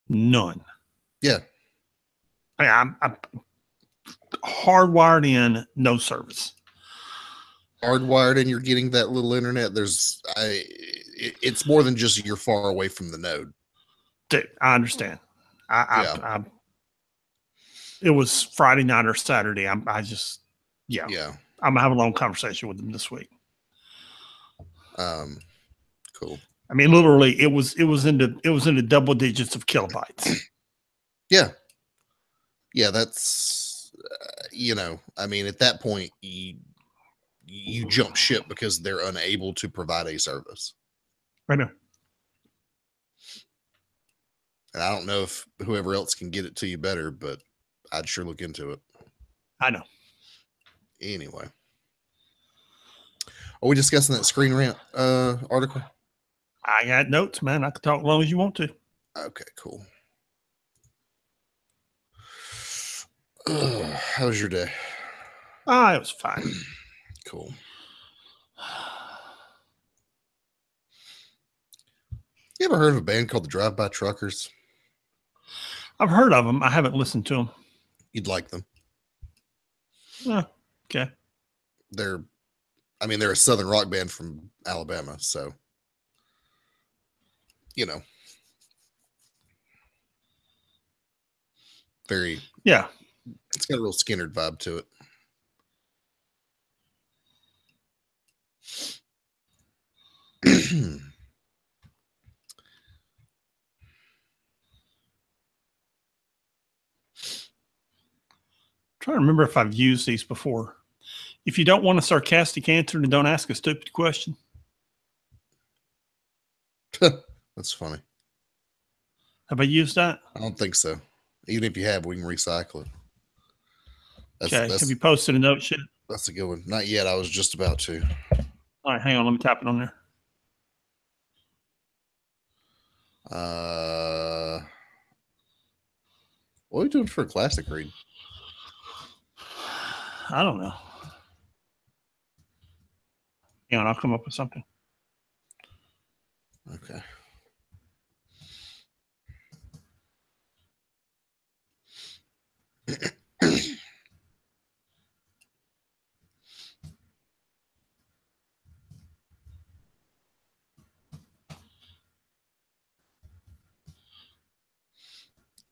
None. Yeah. I'm hardwired in, no service. Hardwired, and you're getting that little internet. It's more than just you're far away from the node. Dude, I understand. Yeah. It was Friday night or Saturday. Yeah. I'm gonna have a long conversation with them this week. Cool. I mean, literally, it was into double digits of kilobytes. Yeah. Yeah, that's I mean, at that point, you jump ship because they're unable to provide a service. I know. And I don't know if whoever else can get it to you better, but I'd sure look into it. I know. Anyway, are we discussing that Screen Rant article? I got notes, man. I can talk as long as you want to. Okay, cool. How was your day? It was fine. Cool. You ever heard of a band called the Drive-By Truckers? I've heard of them. I haven't listened to them. You'd like them. Okay. They're a Southern rock band from Alabama, so very. Yeah. It's got a real Skynyrd vibe to it. Trying to remember if I've used these before. If you don't want a sarcastic answer, then don't ask a stupid question. That's funny. Have I used that? I don't think so. Even if you have, we can recycle it. Okay. Have you posted a note yet? That's a good one. Not yet. I was just about to. All right, hang on. Let me tap it on there. What are we doing for a classic read? I don't know. Hang on, I'll come up with something. Okay.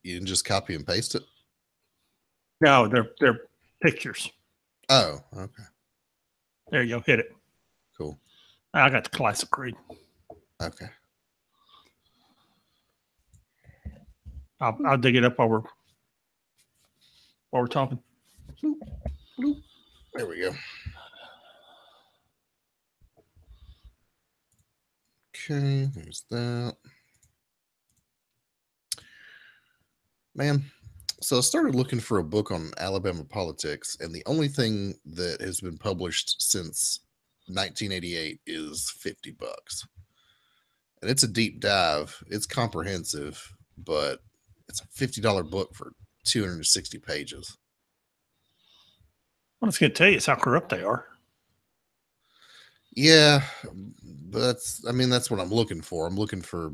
You didn't just copy and paste it? No, they're pictures. Oh, okay. There you go. Hit it. Cool. I got the classic read. Okay. I'll dig it up while we're talking. There we go. Okay, there's that. Man, so I started looking for a book on Alabama politics, and the only thing that has been published since 1988 is $50. And it's a deep dive. It's comprehensive, but it's a $50 book for 260 pages. What it's going to tell you is how corrupt they are. Yeah, but that's what I'm looking for. I'm looking for,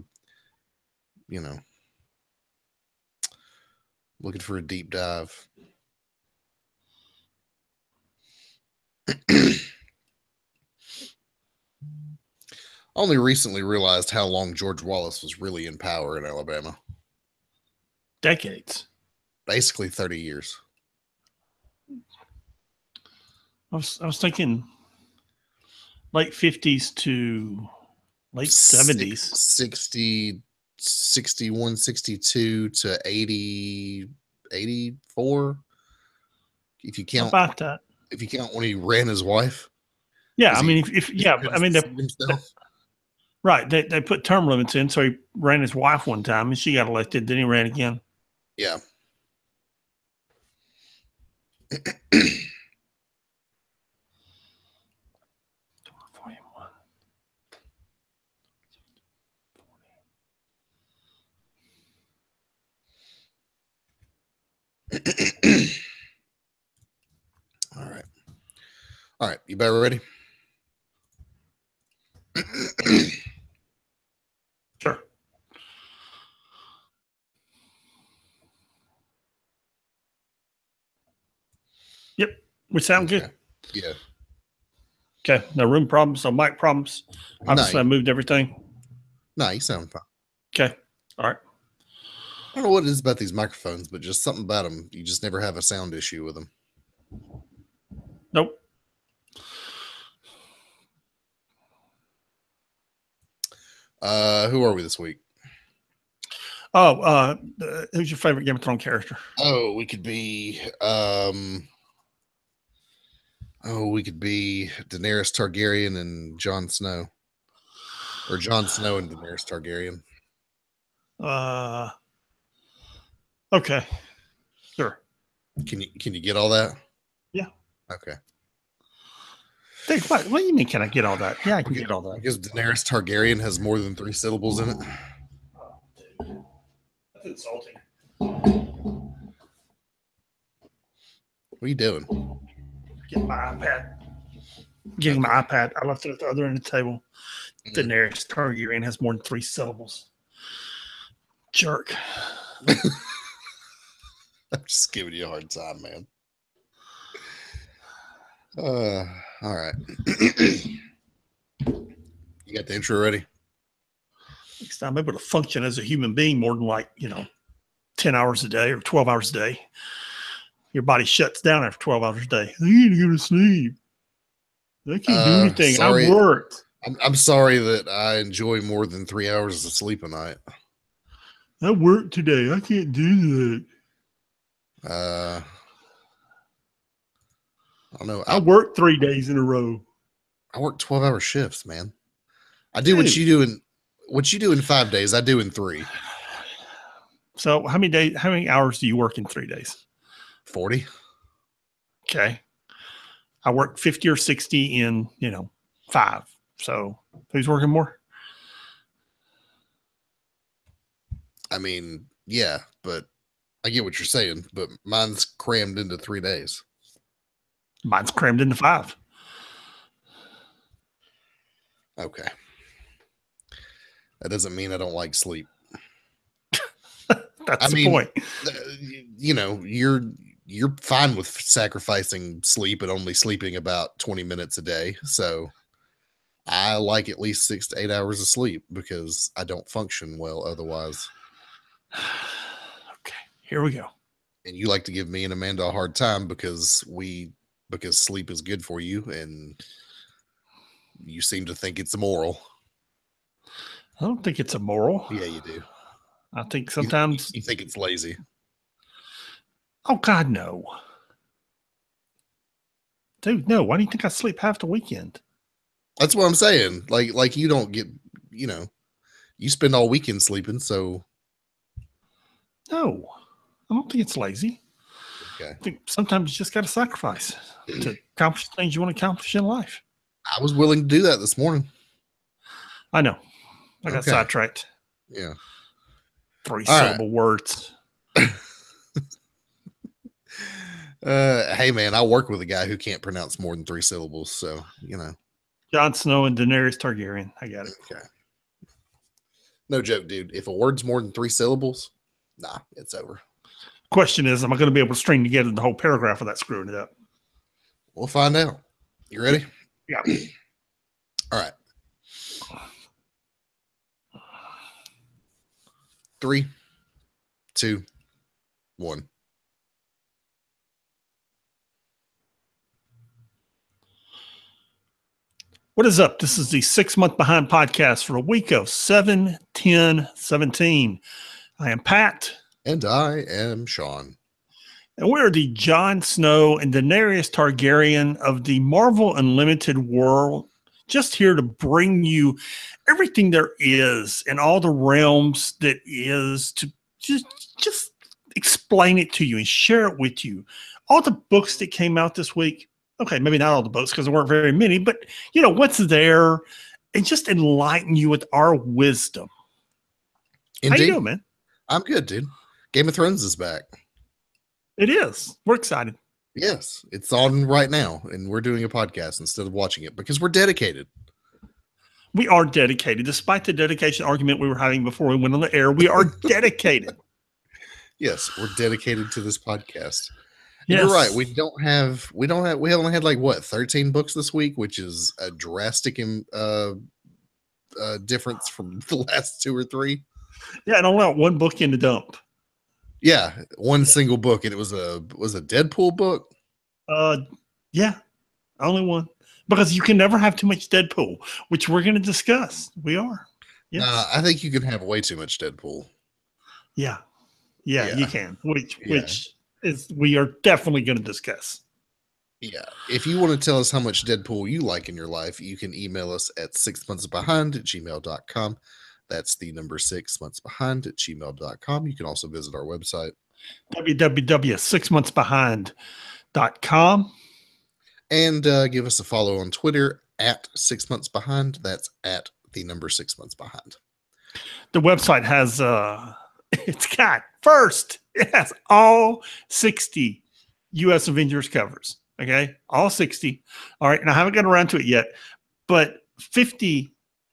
looking for a deep dive. Only recently realized how long George Wallace was really in power in Alabama. Decades. Basically 30 years. I was thinking late 50s to late 70s. 60, 61, 62 to 80, 84. If you count about that. If you count when he ran his wife. Yeah, I mean, right. They put term limits in, so he ran his wife one time, and she got elected. Then he ran again. Yeah. All right. You better ready? Sure. Yep. We sound good. Yeah. Okay. No room problems, no mic problems. Obviously, I moved everything. No, you sound fine. Okay. All right. I don't know what it is about these microphones, but just something about them. You just never have a sound issue with them. Nope. Who are we this week? Oh, who's your favorite Game of Thrones character? Oh, we could be Daenerys Targaryen and Jon Snow. Or Jon Snow and Daenerys Targaryen. Okay. Sure. Can you get all that? Yeah. Okay. Dave, what do you mean? Can I get all that? Yeah, I can get all that. Because Daenerys Targaryen has more than 3 syllables in it. Oh, dude. That's insulting. What are you doing? Getting my iPad. I left it at the other end of the table. Daenerys Targaryen has more than 3 syllables. Jerk. I'm just giving you a hard time, man. All right. You got the intro ready? Next time I'm able to function as a human being more than 10 hours a day or 12 hours a day. Your body shuts down after 12 hours a day. I need to go to sleep. I can't do anything. Sorry. I worked. I'm sorry that I enjoy more than 3 hours of sleep a night. I worked today. I can't do that. I don't know. I worked 3 days in a row. I work 12-hour shifts, man. I do what you do in 5 days. I do in 3. So how many hours do you work in 3 days? 40. Okay. I work 50 or 60 in, 5. So who's working more? I mean, yeah, but I get what you're saying, but mine's crammed into 3 days. Mine's crammed into 5. Okay. That doesn't mean I don't like sleep. That's the point. You're fine with sacrificing sleep and only sleeping about 20 minutes a day. So I like at least 6 to 8 hours of sleep because I don't function well otherwise. Okay, here we go. And you like to give me and Amanda a hard time because sleep is good for you, and you seem to think it's immoral. I don't think it's immoral. Yeah, you do. I think sometimes you think it's lazy. Oh God, no. Dude, no. Why do you think I sleep half the weekend? That's what I'm saying. Like you don't get, you spend all weekend sleeping, so. No, I don't think it's lazy. Okay. I think sometimes you just got to sacrifice to accomplish things you want to accomplish in life. I was willing to do that this morning. I know. I got sidetracked. Yeah. 3-syllable words. Hey man, I work with a guy who can't pronounce more than 3 syllables, so Jon Snow and Daenerys Targaryen. I got it. Okay. No joke, dude. If a word's more than 3 syllables, nah, it's over. Question is, am I going to be able to string together the whole paragraph without screwing it up? We'll find out. You ready? Yeah. All right. 3, 2, 1. What is up? This is the 6 Month Behind podcast for a week of 7/10/17. I am Pat. And I am Sean. And we're the Jon Snow and Daenerys Targaryen of the Marvel Unlimited world, just here to bring you everything there is and all the realms that is, to just explain it to you and share it with you. All the books that came out this week. Okay, maybe not all the books because there weren't very many, but what's there, and just enlighten you with our wisdom. Indeed. How you doing, man? I'm good, dude. Game of Thrones is back. It is. We're excited. Yes, it's on right now, and we're doing a podcast instead of watching it because we're dedicated. We are dedicated. Despite the dedication argument we were having before we went on the air, we are dedicated. Yes, we're dedicated to this podcast. And you're right. Yes. We only had like what 13 books this week, which is a drastic difference from the last two or three. Yeah, and only got one book in the dump. Yeah, one single book, and it was a Deadpool book. Yeah, only one. Because you can never have too much Deadpool, which we're going to discuss. We are. Yes. Nah, I think you can have way too much Deadpool. Yeah. Yeah, Yeah. you can. Which Yeah. is we are definitely going to discuss. Yeah. If you want to tell us how much Deadpool you like in your life, you can email us at 6monthsbehind@gmail.com. That's the number 6monthsbehind@gmail.com. You can also visit our website, www.6monthsbehind.com. and give us a follow on Twitter at 6monthsbehind. That's at the number 6monthsbehind. The website has it's got first, it has all 60 US Avengers covers. Okay. All 60. All right. And I haven't gotten around to it yet, but 50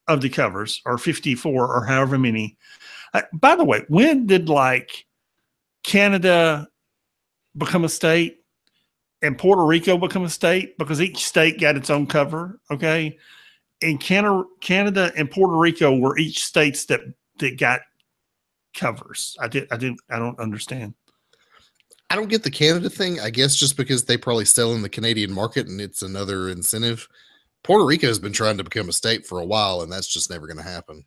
of the covers, or 54, or however many. By the way, when did like Canada become a state and Puerto Rico become a state? Because each state got its own cover. Okay. And Canada and Puerto Rico were each states that got covers. I don't understand. I don't get the Canada thing. I guess just because they probably sell in the Canadian market and it's another incentive. Puerto Rico has been trying to become a state for a while, and that's just never going to happen.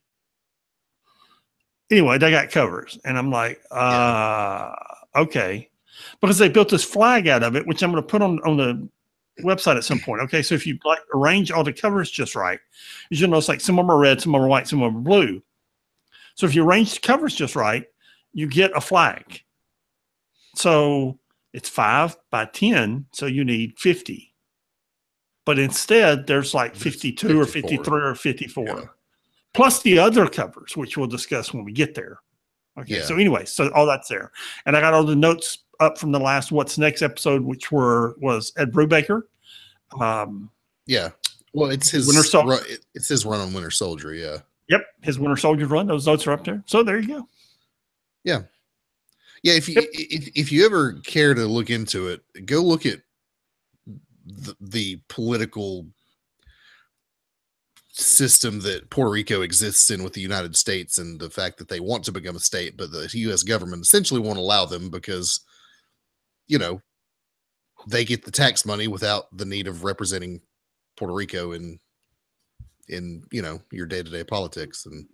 Anyway, they got covers, and I'm like, okay, because they built this flag out of it, which I'm going to put on the website at some point. Okay, so if you like arrange all the covers just right, you'll notice like some of them are red, some of them are white, some of them are blue. So if you arrange the covers just right, you get a flag. So it's 5 by 10, so you need 50. But instead, there's like 52 or 53 or 54. Yeah. Plus the other covers, which we'll discuss when we get there. Okay, so anyway, so all that's there. And I got all the notes up from the last What's Next episode, which was Ed Brubaker. Yeah. Well, it's his Winter Soldier. It's his run on Winter Soldier, yeah. Yep, his Winter Soldier run. Those notes are up there. So there you go. Yeah. Yeah, if you ever care to look into it, go look at the political system that Puerto Rico exists in with the United States, and the fact that they want to become a state, but the U.S. government essentially won't allow them because, they get the tax money without the need of representing Puerto Rico in your day-to-day politics. And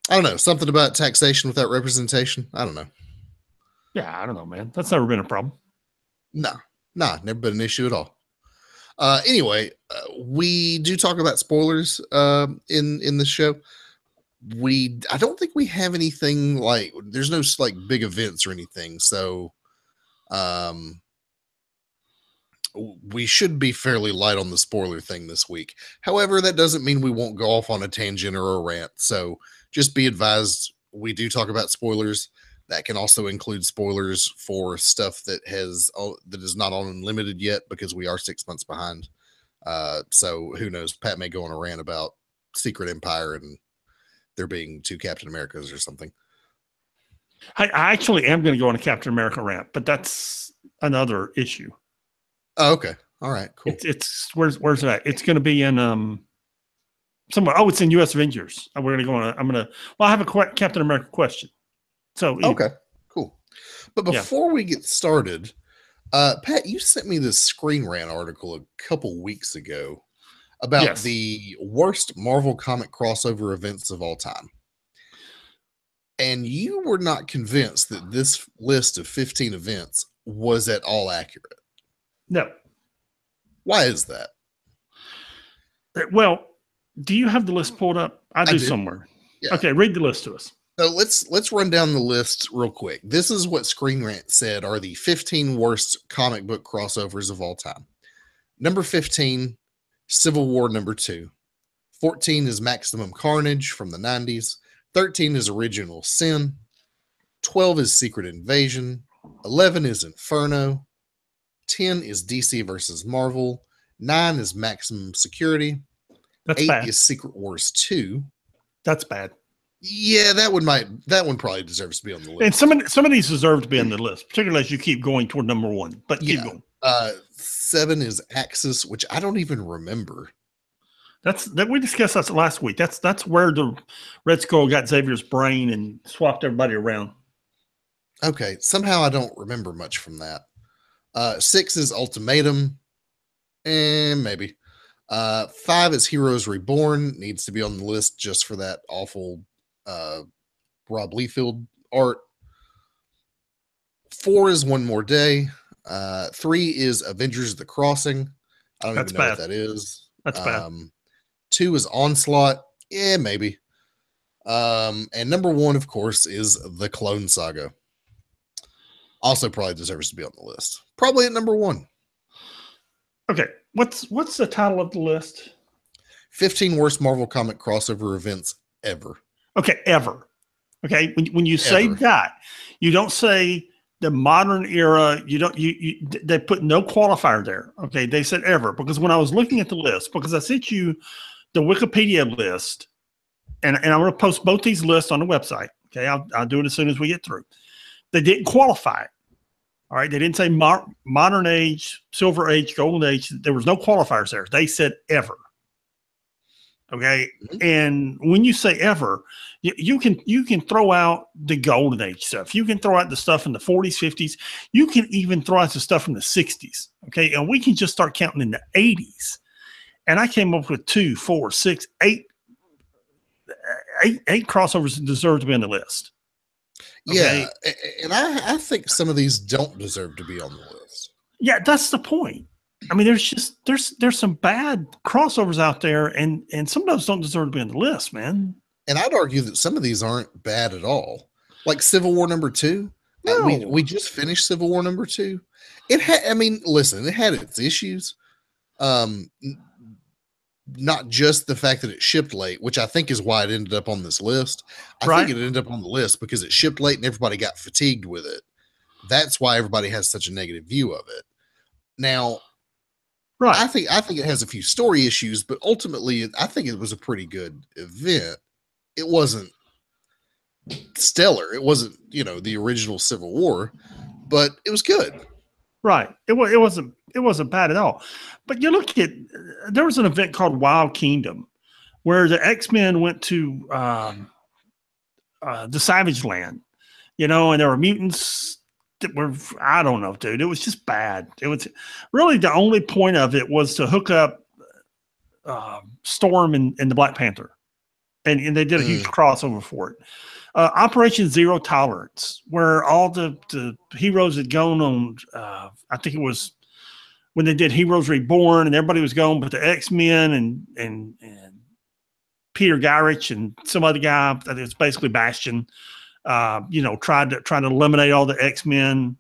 I don't know, something about taxation without representation. I don't know. Yeah, I don't know, man. That's never been a problem. Nah, never been an issue at all. Anyway, we do talk about spoilers in this show. I don't think we have anything like, there's no like big events or anything, so we should be fairly light on the spoiler thing this week. However, that doesn't mean we won't go off on a tangent or a rant. So just be advised, we do talk about spoilers. That can also include spoilers for stuff that is not on Unlimited yet, because we are 6 months behind. So who knows? Pat may go on a rant about Secret Empire and there being 2 Captain Americas or something. I actually am going to go on a Captain America rant, but that's another issue. Oh, okay. All right. Cool. It's where's it at? It's going to be in somewhere. Oh, it's in U.S. Avengers. We're going to go on. I have a Captain America question. So anyway. Okay, cool. But before we get started, Pat, you sent me this Screen Rant article a couple weeks ago about the worst Marvel comic crossover events of all time. And you were not convinced that this list of 15 events was at all accurate. No. Why is that? Well, do you have the list pulled up? I do somewhere. Yeah. Okay, read the list to us. So let's run down the list real quick. This is what Screen Rant said are the 15 worst comic book crossovers of all time. Number 15, Civil War #2. 14 is Maximum Carnage from the 90s. 13 is Original Sin. 12 is Secret Invasion. 11 is Inferno. 10 is DC versus Marvel. 9 is Maximum Security. That's 8 bad. is Secret Wars 2. That's bad. Yeah, that one probably deserves to be on the And list. some of these deserve to be on the list, particularly as you keep going toward number one. But keep Yeah. going. 7 is Axis, which I don't even remember. That we discussed that last week. That's where the Red Skull got Xavier's brain and swapped everybody around. Okay, somehow I don't remember much from that. 6 is Ultimatum, and maybe. 5 is Heroes Reborn, needs to be on the list just for that awful Rob Liefeld art. 4 is One More Day. 3 is Avengers: The Crossing. I don't That's even know bad. what that is. That's bad. 2 is Onslaught. Yeah, maybe. And number 1, of course, is The Clone Saga. Also probably deserves to be on the list. Probably at number 1. Okay. What's the title of the list? 15 worst Marvel comic crossover events ever. Okay, ever. Okay. When you say Ever. that, you don't say the modern era. You don't they put no qualifier there. Okay. They said ever, because when I was looking at the list, because I sent you the Wikipedia list, and I'm going to post both these lists on the website. Okay. I'll do it as soon as we get through. They didn't qualify it. All right. They didn't say modern age, silver age, golden age. There was no qualifiers there. They said ever. Okay. Mhm. And when you say ever, you can throw out the golden age stuff. You can throw out the stuff in the 40s, 50s. You can even throw out the stuff from the 60s. Okay. And we can just start counting in the 80s. And I came up with 2, 4, 6, 8 crossovers that deserve to be on the list. Okay? Yeah. And I think some of these don't deserve to be on the list. Yeah, that's the point. I mean, there's some bad crossovers out there, and some of those don't deserve to be on the list, man. And I'd argue that some of these aren't bad at all. Like Civil War #2. No. We just finished Civil War #2. Listen, it had its issues. Not just the fact that it shipped late, which I think is why it ended up on this list. I think it ended up on the list because it shipped late and everybody got fatigued with it. That's why everybody has such a negative view of it. Now, right. I think it has a few story issues, but ultimately, I think it was a pretty good event. It wasn't stellar. It wasn't, the original Civil War, but it was good. Right. It wasn't bad at all. But you look at, there was an event called Wild Kingdom where the X-Men went to the Savage Land, and there were mutants that were, I don't know, dude. It was just bad. It was really, the only point of it was to hook up Storm and the Black Panther. And they did a huge crossover for it. Operation Zero Tolerance, where all the heroes had gone on, I think it was when they did Heroes Reborn, and everybody was gone, but the X-Men and Peter Gyrich and some other guy, that is basically Bastion, tried to eliminate all the X-Men.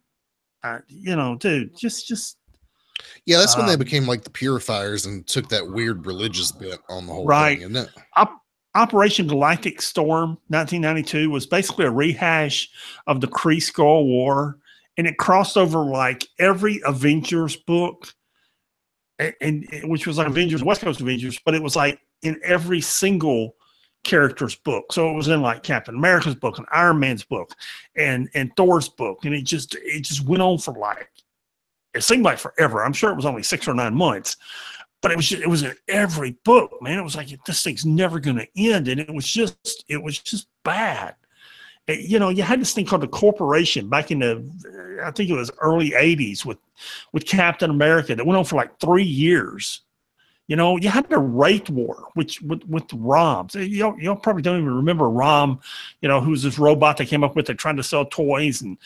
Dude, just yeah, that's when they became like the Purifiers and took that weird religious bit on the whole thing, isn't it? Operation Galactic Storm 1992 was basically a rehash of the Kree Skull War, and it crossed over like every Avengers book, and which was like Avengers, West Coast Avengers, but it was like in every single character's book. So it was in like Captain America's book and Iron Man's book and Thor's book, and it just went on for like, it seemed like forever. I'm sure it was only 6 or 9 months. But it was in every book, man. It was like, this thing's never going to end, and it was just bad. You had this thing called the Corporation back in the, I think it was early '80s with Captain America that went on for like 3 years. You had the Wraith War, which with ROMs. Y'all probably don't even remember ROM. Who was this robot they came up with that tried to sell toys, and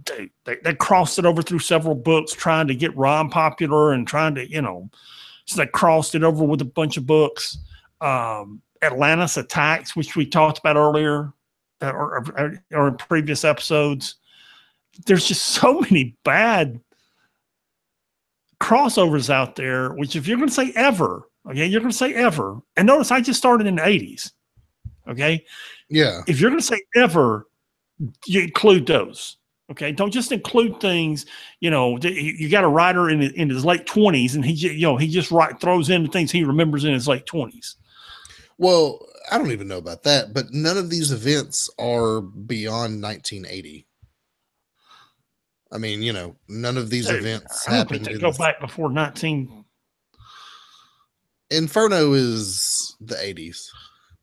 they crossed it over through several books trying to get ROM popular and trying to, so they crossed it over with a bunch of books. Atlantis Attacks, which we talked about earlier or in previous episodes. There's just so many bad crossovers out there, which if you're going to say ever, okay, you're going to say ever. And notice I just started in the 80s. Okay. Yeah. If you're going to say ever, you include those. Okay, don't just include things. You got a writer in his late 20s, and he just throws in the things he remembers in his late 20s. Well, I don't even know about that, but none of these events are beyond 1980. I mean, none of these events I don't think happened they in go the back before 19. Inferno is the 80s.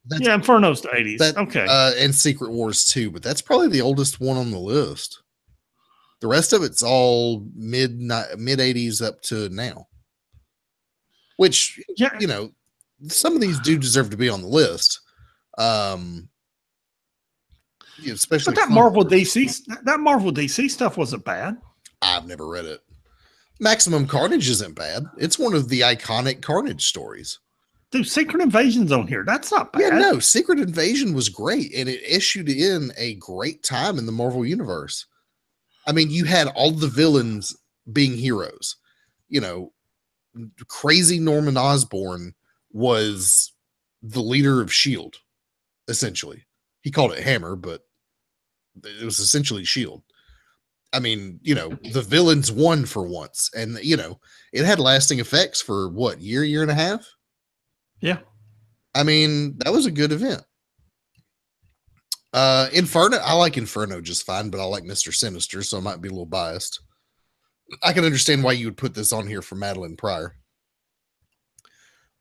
That's Yeah, Inferno's the 80s. that Okay. and Secret Wars too, but that's probably the oldest one on the list. The rest of it's all mid 80s up to now. Which Yeah. Some of these do deserve to be on the list. Especially But that Marvel DC stuff wasn't bad. I've never read it. Maximum Carnage isn't bad. It's one of the iconic Carnage stories. Dude, Secret Invasion's on here. That's not bad. Yeah, no, Secret Invasion was great, and it issued in a great time in the Marvel Universe. I mean, you had all the villains being heroes. Crazy Norman Osborn was the leader of S.H.I.E.L.D., essentially. He called it Hammer, but it was essentially S.H.I.E.L.D. I mean, the villains won for once, and it had lasting effects for what, year and a half? Yeah. I mean, that was a good event. Inferno, I like Inferno just fine, but I like Mr. Sinister, so I might be a little biased. I can understand why you would put this on here for Madeline Pryor.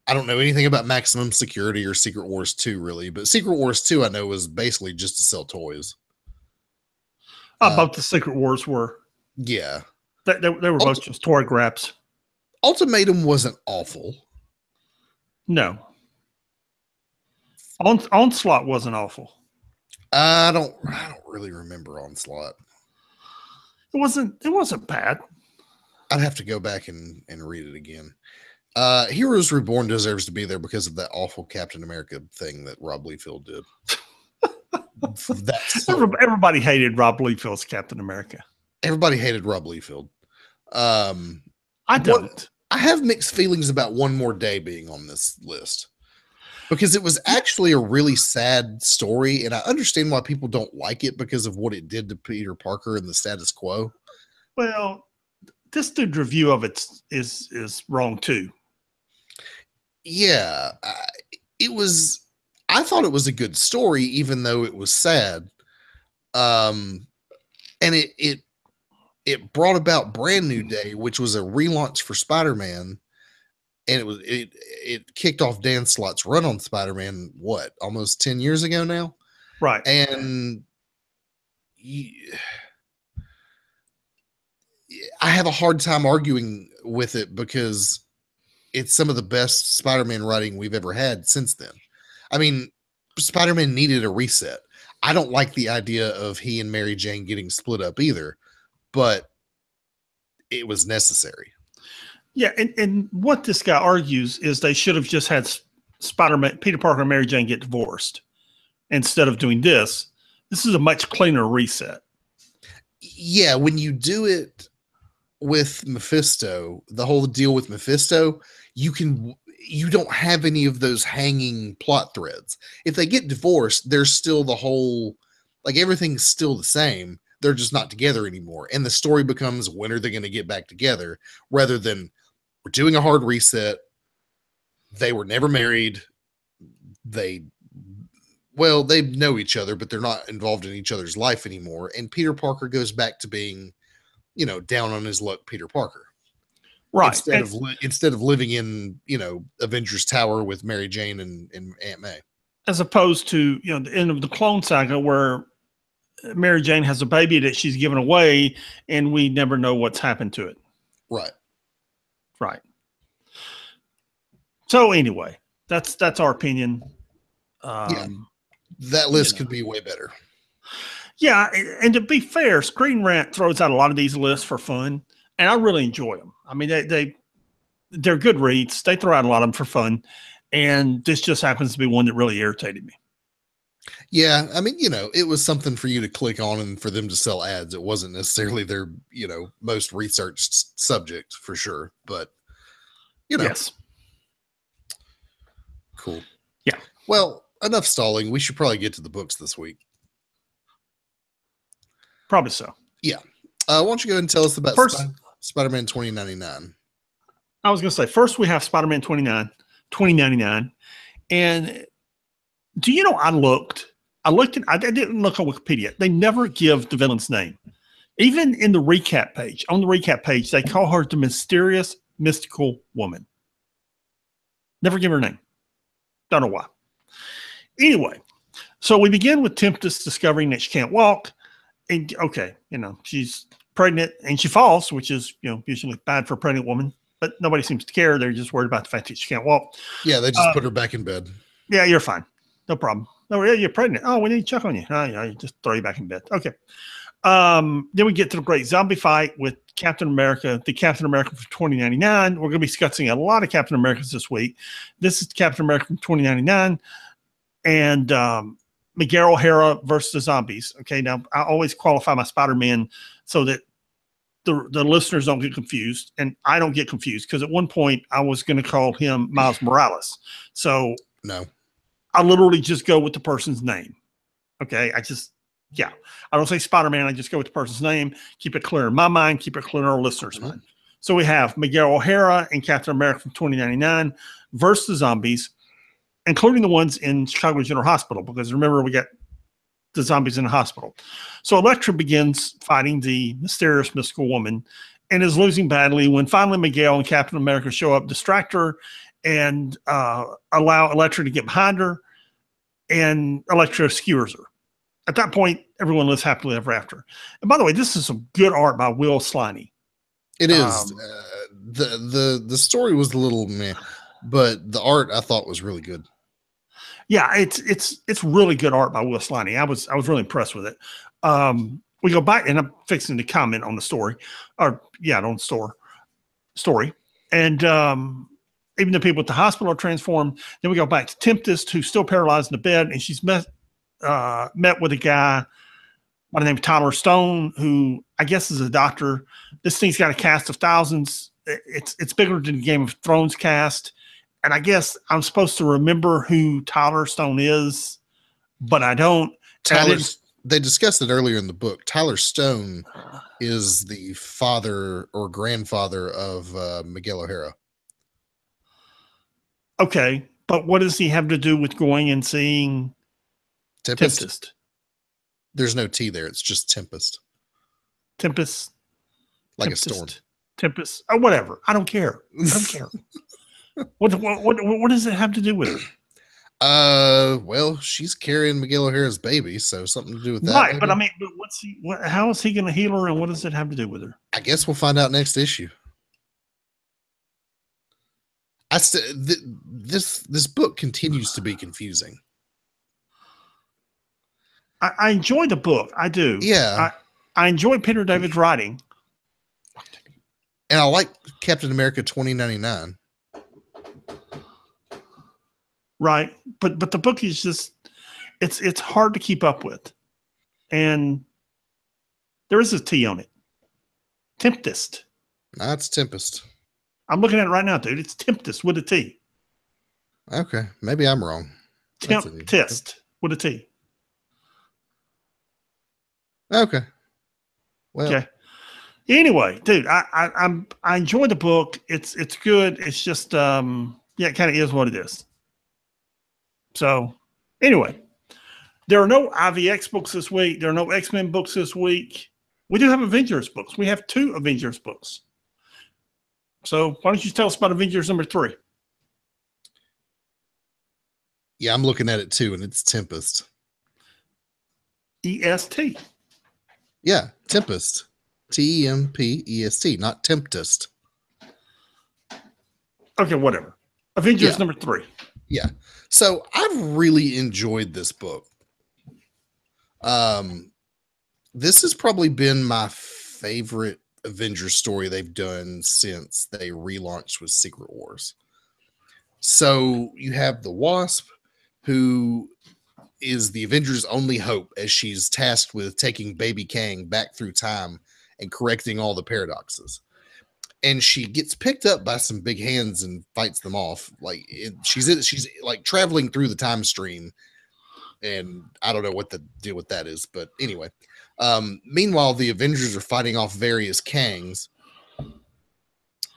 I don't know anything about Maximum Security or Secret Wars 2, really, but Secret Wars 2 I know was basically just to sell toys. Both the Secret Wars were. Yeah. They were both just toy grabs. Ultimatum wasn't awful. No. Onslaught wasn't awful. I don't really remember Onslaught. It wasn't bad. I'd have to go back and read it again. Heroes Reborn deserves to be there because of that awful Captain America thing that Rob Liefeld did. Everybody hated Rob Liefeld's Captain America. Everybody hated Rob Liefeld. I don't. I have mixed feelings about One More Day being on this list because it was actually a really sad story, and I understand why people don't like it because of what it did to Peter Parker and the status quo. Well, this dude's review of it is wrong too. Yeah, I thought it was a good story, even though it was sad. And it brought about Brand New Day, which was a relaunch for Spider-Man, and it kicked off Dan Slott's run on Spider-Man, almost 10 years ago now? Right. And I have a hard time arguing with it because it's some of the best Spider-Man writing we've ever had since then. I mean, Spider-Man needed a reset. I don't like the idea of he and Mary Jane getting split up either, but it was necessary. Yeah, and what this guy argues is they should have just had Spider-Man, Peter Parker and Mary Jane get divorced instead of doing this. This is a much cleaner reset. Yeah, when you do it with Mephisto, the whole deal with Mephisto, you don't have any of those hanging plot threads. If they get divorced, there's still the whole, everything's still the same. They're just not together anymore. And the story becomes, when are they going to get back together? Rather than, we're doing a hard reset. They were never married. They know each other, but they're not involved in each other's life anymore. And Peter Parker goes back to being, down on his luck Peter Parker. Right. Instead of living in, Avengers Tower with Mary Jane and Aunt May. As opposed to, the end of the Clone Saga where Mary Jane has a baby that she's given away and we never know what's happened to it. Right. Right. So anyway, that's our opinion. That list could be way better. Yeah, and to be fair, Screen Rant throws out a lot of these lists for fun, and I really enjoy them. I mean, they're good reads. They throw out a lot of them for fun, and this just happens to be one that really irritated me. Yeah, I mean, it was something for you to click on and for them to sell ads. It wasn't necessarily their, most researched subject for sure, but yes. Cool. Yeah. Well, enough stalling. We should probably get to the books this week. Probably so. Yeah. Why don't you go ahead and tell us about Spider-Man 2099? I was going to say, first we have Spider-Man 2099. And Do you know, I looked at, I didn't look on Wikipedia. They never give the villain's name. Even in the recap page, on the recap page, they call her the mysterious, mystical woman. Never give her a name. Don't know why. Anyway, so we begin with Tempest discovering that she can't walk. And okay, she's pregnant and she falls, which is, usually bad for a pregnant woman, but nobody seems to care. They're just worried about the fact that she can't walk. Yeah, they just put her back in bed. Yeah, you're fine. No problem. No, yeah, you're pregnant. Oh, we need to check on you. Oh, yeah, just throw you back in bed. Okay. Then we get to the great zombie fight with Captain America, the Captain America from 2099. We're going to be discussing a lot of Captain Americas this week. This is Captain America from 2099 and Miguel O'Hara versus the zombies. Okay, now I always qualify my Spider-Man so that the listeners don't get confused, and I don't get confused because at one point I was going to call him Miles Morales. So no, I literally just go with the person's name. Okay, I don't say Spider-Man. I just go with the person's name. Keep it clear in my mind. Keep it clear in our listeners' mind. So we have Miguel O'Hara and Captain America from 2099 versus the zombies, including the ones in Chicago General Hospital, because remember, we got the zombies in the hospital. So Elektra begins fighting the mysterious mystical woman and is losing badly when finally Miguel and Captain America show up, distract her, and allow Elektra to get behind her, and Elektra skewers her. At that point, everyone lives happily ever after. And by the way, this is some good art by Will Sliney. It is. The story was a little meh, but the art I thought was really good. Yeah, it's really good art by Will Sliney. I was really impressed with it. We go back, and I'm fixing to comment on the story, on the story, and even the people at the hospital are transformed. Then we go back to Tempest, who's still paralyzed in the bed, and she's met with a guy by the name of Tyler Stone, who I guess is a doctor. This thing's got a cast of thousands. It's bigger than the Game of Thrones cast. And I guess I'm supposed to remember who Tyler Stone is, but I don't. They discussed it earlier in the book. Tyler Stone is the father or grandfather of Miguel O'Hara. Okay, but what does he have to do with going and seeing Tempest? There's no T there. It's just Tempest. Tempest. Like Tempest. A storm. Tempest. Oh, whatever. I don't care. What does it have to do with it? Well, she's carrying Miguel O'Hara's baby, so something to do with that. Right, maybe? But I mean, how is he going to heal her, and what does it have to do with her? I guess we'll find out next issue. This book continues to be confusing. I enjoy the book. I do. Yeah. I enjoy Peter David's writing. And I like Captain America 2099. Right. But the book is just, it's hard to keep up with. And there is a T on it. Tempest. That's Tempest. I'm looking at it right now, dude. It's Tempest with a T. Okay. Maybe I'm wrong. Tempest with a T. Okay. Well. Okay. Anyway, dude, I enjoy the book. It's good. It's just it kind of is what it is. So anyway, there are no IVX books this week. There are no X-Men books this week. We do have Avengers books. We have 2 Avengers books. So why don't you tell us about Avengers number 3? Yeah, I'm looking at it too, and it's Tempest. EST. Yeah, Tempest. Tempest, not Tempest. Okay, whatever. Avengers number 3. Yeah. So I've really enjoyed this book. This has probably been my favorite Avengers story they've done since they relaunched with Secret Wars. So you have the Wasp, who is the Avengers' only hope, as she's tasked with taking Baby Kang back through time and correcting all the paradoxes. And she gets picked up by some big hands and fights them off. She's like traveling through the time stream, and I don't know what the deal with that is, but anyway. Meanwhile, the Avengers are fighting off various Kangs.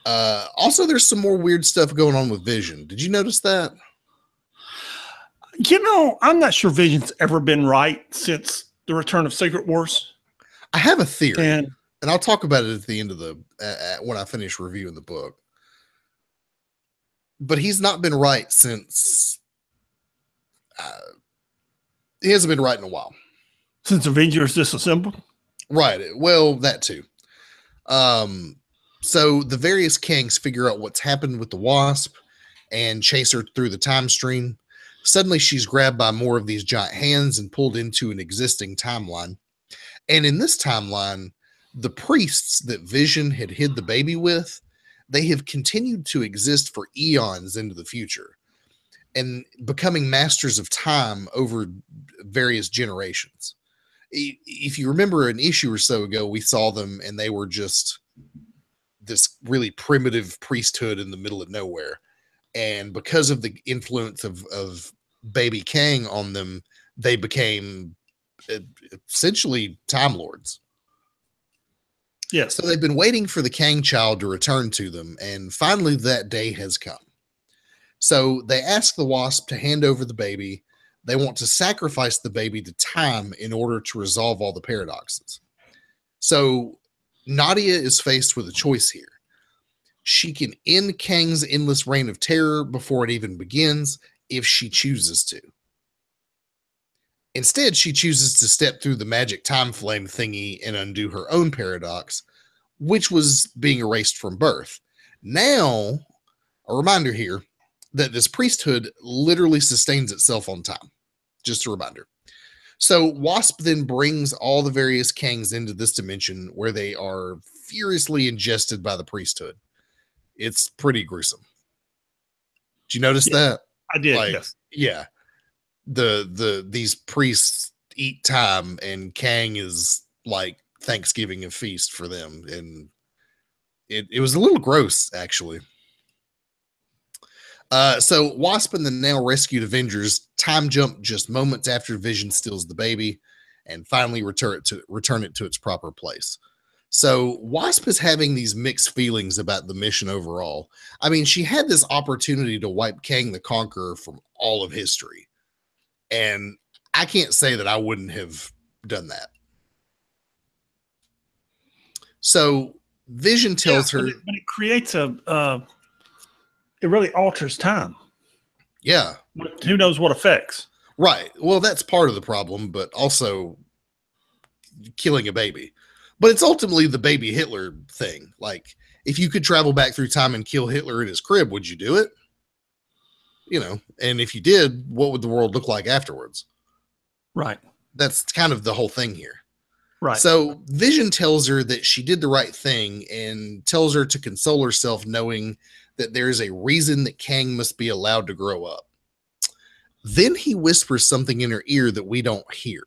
Also, there's some more weird stuff going on with Vision. Did you notice that? I'm not sure Vision's ever been right since the return of Secret Wars. I have a theory, And I'll talk about it at the end of the when I finish reviewing the book. But he's not been right since he hasn't been right in a while. Since Avengers Disassembled? Right. Well, that too. So the various Kangs figure out what's happened with the Wasp and chase her through the time stream. Suddenly she's grabbed by more of these giant hands and pulled into an existing timeline. And in this timeline, the priests that Vision had hid the baby with, they have continued to exist for eons into the future and becoming masters of time over various generations. If you remember an issue or so ago, we saw them and they were just this really primitive priesthood in the middle of nowhere. And because of the influence of Baby Kang on them, they became essentially Time Lords. Yes. So they've been waiting for the Kang child to return to them, and finally that day has come. So they ask the Wasp to hand over the baby. They want to sacrifice the baby to time in order to resolve all the paradoxes. So Nadia is faced with a choice here. She can end Kang's endless reign of terror before it even begins if she chooses to. Instead, she chooses to step through the magic time flame thingy and undo her own paradox, which was being erased from birth. Now, a reminder here that this priesthood literally sustains itself on time. Just a reminder. So Wasp then brings all the various Kangs into this dimension where they are furiously ingested by the priesthood. It's pretty gruesome. Did you notice that? I did, yes. Yeah. These priests eat time, and Kang is like Thanksgiving, a feast for them. And it was a little gross, actually. So Wasp and the now rescued Avengers time jump just moments after Vision steals the baby and finally return it to its proper place. So Wasp is having these mixed feelings about the mission overall. I mean, she had this opportunity to wipe Kang the Conqueror from all of history. And I can't say that I wouldn't have done that. So Vision tells her... But it creates it really alters time. Yeah. Who knows what effects? Right. Well, that's part of the problem, but also killing a baby. But it's ultimately the baby Hitler thing. Like, if you could travel back through time and kill Hitler in his crib, would you do it? You know, and if you did, what would the world look like afterwards? Right. That's kind of the whole thing here. Right. So Vision tells her that she did the right thing and tells her to console herself knowing that there is a reason that Kang must be allowed to grow up. Then he whispers something in her ear that we don't hear.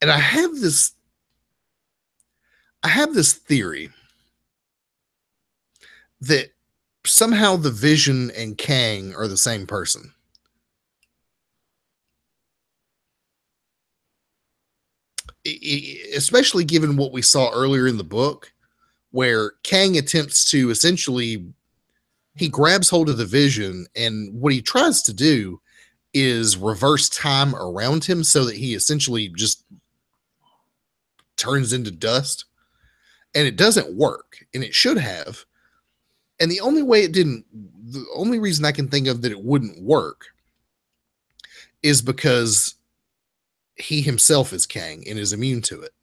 And I have this theory that somehow the Vision and Kang are the same person. Especially given what we saw earlier in the book, where Kang attempts to essentially, he grabs hold of the Vision, and what he tries to do is reverse time around him so that he essentially just turns into dust. And it doesn't work, and it should have. And the only reason I can think of that it wouldn't work is because he himself is Kang and is immune to it.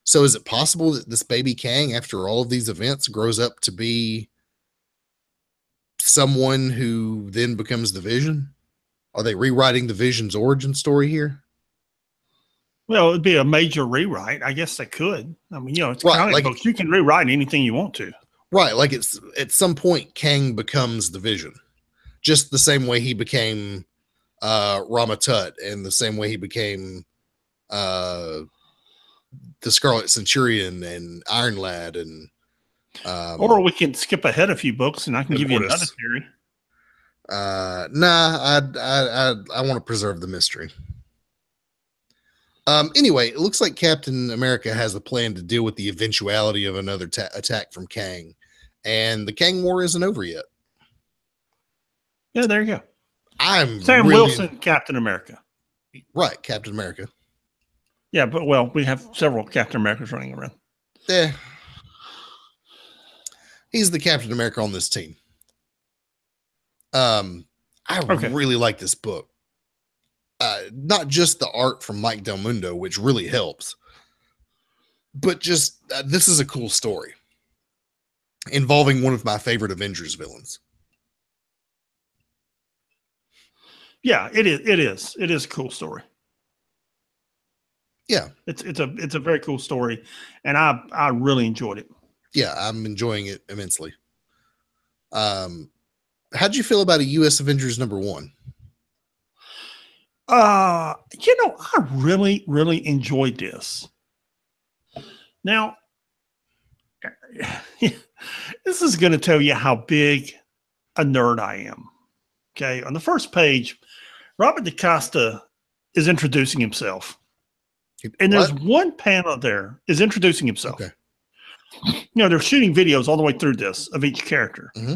So is it possible that this baby Kang, after all of these events, grows up to be someone who then becomes the Vision? Are they rewriting the Vision's origin story here? Well, it'd be a major rewrite. I guess they could. I mean, it's right, comic books. You can rewrite anything you want to. Right. Like it's at some point, Kang becomes the Vision, just the same way he became Rama Tut, and the same way he became the Scarlet Centurion and Iron Lad, and or we can skip ahead a few books, and I can give you another theory. Nah, I want to preserve the mystery. Anyway, it looks like Captain America has a plan to deal with the eventuality of another attack from Kang, and the Kang War isn't over yet. Yeah, there you go. I'm Sam really Wilson, Captain America. right, Captain America. Yeah, but well, we have several Captain Americas running around. Yeah, he's the Captain America on this team. I Okay. really like this book. Not just the art from Mike Del Mundo, which really helps, but just this is a cool story involving one of my favorite Avengers villains. Yeah, it is. It is. It is a cool story. Yeah, It's a very cool story, and I really enjoyed it. yeah, I'm enjoying it immensely. How'd you feel about a U.S. Avengers #1? I really, really enjoyed this. Now, this is going to tell you how big a nerd I am. Okay. On the first page, Robert DaCosta is introducing himself. And there's one panel there is introducing himself. Okay. They're shooting videos all the way through this of each character. Mm-hmm.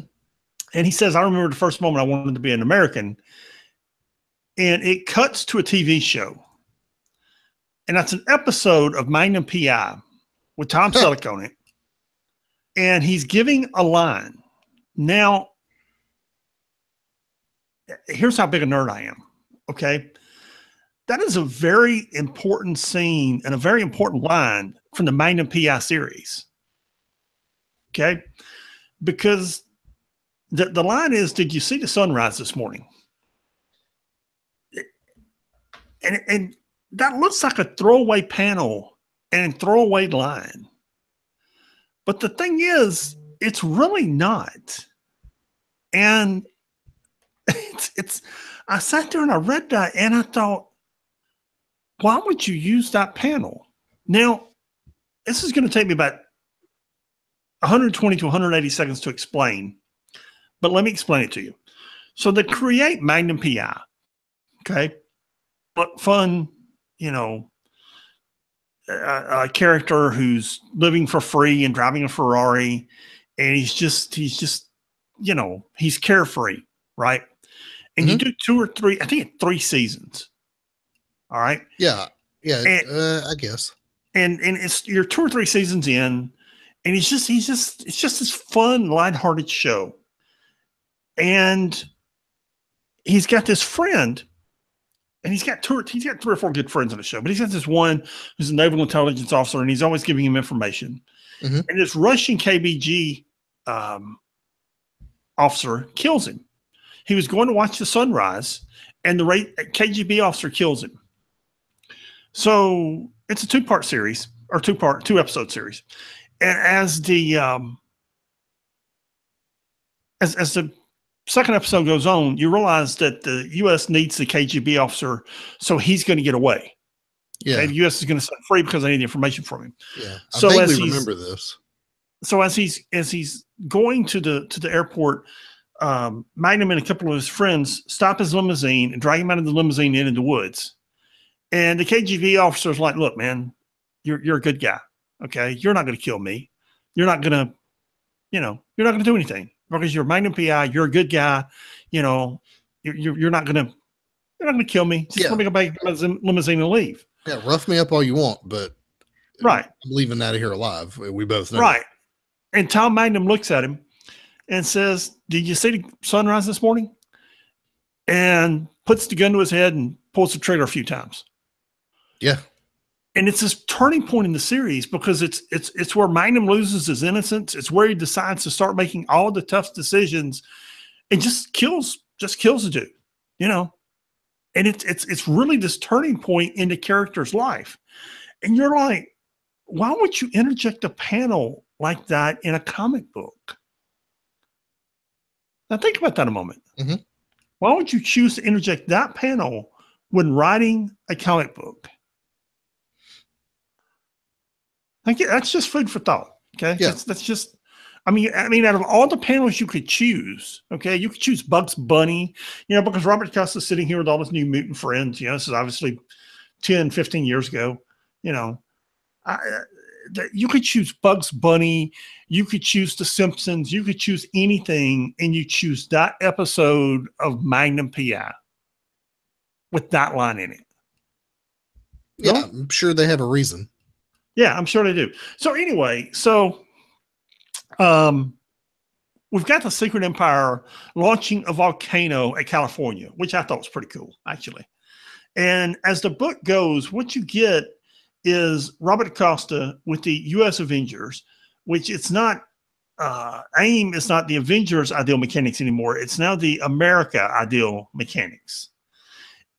And he says, I remember the first moment I wanted to be an American. And it cuts to a TV show. And that's an episode of Magnum P.I. with Tom Selleck on it. And he's giving a line. Now, here's how big a nerd I am. Okay. That is a very important scene and a very important line from the Magnum P.I. series. Okay. Because the line is, did you see the sunrise this morning? And that looks like a throwaway panel and throwaway line. But the thing is, it's really not. And I sat there and I read that and I thought, why would you use that panel? Now, this is going to take me about 120 to 180 seconds to explain, but let me explain it to you. So they create Magnum P.I. Okay. But fun, a character who's living for free and driving a Ferrari, and he's just, he's carefree, right? And you do 2 or 3, I think 3 seasons. All right. Yeah. Yeah. I guess. And you're 2 or 3 seasons in, and it's just this fun, lighthearted show. And he's got this friend. And he's got 3 or 4 good friends on the show, but he's got this one who's a naval intelligence officer, and he's always giving him information. Mm-hmm. And this Russian KGB officer kills him. He was going to watch the sunrise, and the KGB officer kills him. So it's a 2-part series, or 2-episode series. And as the as the second episode goes on, you realize that the U.S. needs the KGB officer, so he's going to get away. Yeah, okay? The U.S. is going to set free because they need the information from him. Yeah, so I vaguely remember this. So as he's going to the airport, Magnum and a couple of his friends stop his limousine and drag him out of the limousine into the woods. And the KGB officer's like, "Look, man, you're a good guy. Okay, you're not going to kill me. You're not going to, you're not going to do anything." Because you're Magnum P.I., you're a good guy, you're not gonna kill me. Just let me go back to the limousine and leave. Yeah, rough me up all you want, but right, I'm leaving out of here alive. We both know. Right. And Tom Magnum looks at him and says, "Did you see the sunrise this morning?" And puts the gun to his head and pulls the trigger a few times. Yeah. And it's this turning point in the series because it's where Magnum loses his innocence. It's where he decides to start making all the tough decisions and just kills the dude, And it's really this turning point in the character's life. And you're like, why would you interject a panel like that in a comic book? Now think about that a moment. Mm-hmm. Why would you choose to interject that panel when writing a comic book? That's just food for thought. Okay. Yeah. That's just, I mean, out of all the panels you could choose, okay, you could choose Bugs Bunny, because Robert DaCosta's sitting here with all his New Mutant friends. This is obviously 10, 15 years ago. you could choose Bugs Bunny, you could choose The Simpsons, you could choose anything, and you choose that episode of Magnum PI with that line in it. Yeah, No? I'm sure they have a reason. Yeah, I'm sure they do. So anyway, we've got the Secret Empire launching a volcano at California, which I thought was pretty cool, actually. And as the book goes, what you get is Robert Acosta with the U.S. Avengers, which it's not, AIM is not the Avengers ideal mechanics anymore. It's now the America ideal mechanics.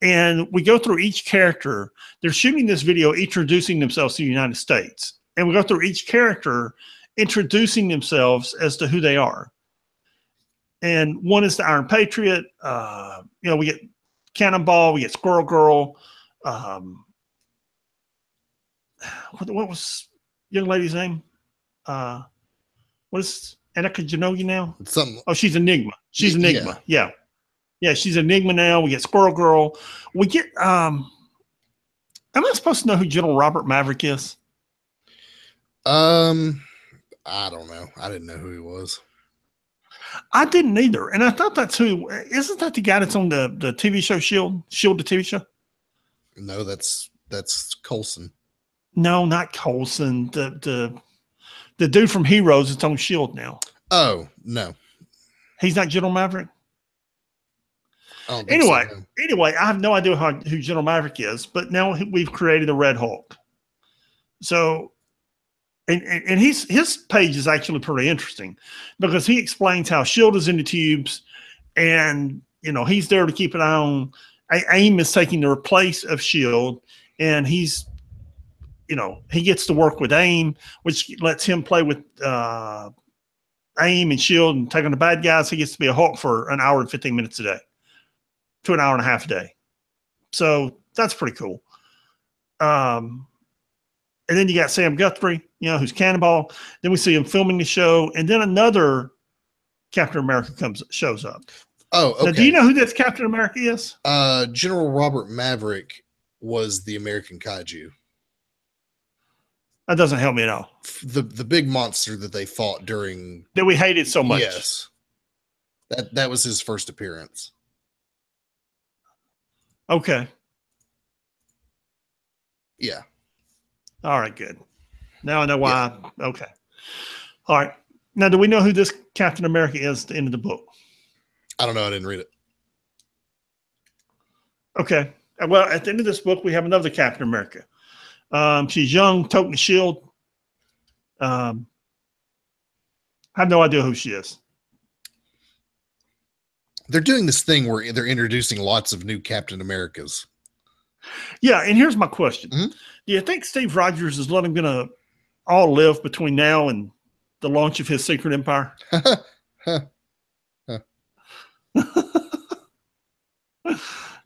And we go through each character. They're shooting this video introducing themselves to the United States. And we go through each character introducing themselves as to who they are. And one is the Iron Patriot. We get Cannonball, we get Squirrel Girl. What was young lady's name? What is Annika Janogi now? Something. Oh, she's Enigma. She's Enigma. Yeah. Yeah, she's Enigma now. We get Squirrel Girl. We get am I supposed to know who General Robert Maverick is? I don't know. I didn't know who he was. I didn't either. And I thought that's who. Isn't that the guy that's on the TV show Shield? Shield, the TV show? No, that's Coulson. No, not Coulson. The dude from Heroes that's on Shield now. Oh, no. He's not General Maverick? Anyway, I have no idea who General Maverick is, but now we've created a Red Hulk. So, and his page is actually pretty interesting because he explains how Shield is in the tubes, and he's there to keep an eye on. AIM is taking the place of Shield, and he's, he gets to work with AIM, which lets him play with AIM and Shield and take on the bad guys. He gets to be a Hulk for an hour and 15 minutes a day. To an hour and a half a day. So that's pretty cool. And then you got Sam Guthrie, who's Cannonball. Then we see him filming the show. And then another Captain America shows up. Oh, okay. Now, do you know who this Captain America is? General Robert Maverick was the American Kaiju. That doesn't help me at all. The big monster that they fought during. That we hated so much. Yes. That was his first appearance. Okay. Yeah. All right, good. Now I know why. Yeah. Okay. All right. Now, do we know who this Captain America is at the end of the book? I don't know. I didn't read it. Okay. Well, at the end of this book, we have another Captain America. She's young, toting the shield. I have no idea who she is. They're doing this thing where they're introducing lots of new Captain Americas. Yeah, and here's my question. Mm-hmm. Do you think Steve Rogers is letting them all live between now and the launch of his Secret Empire?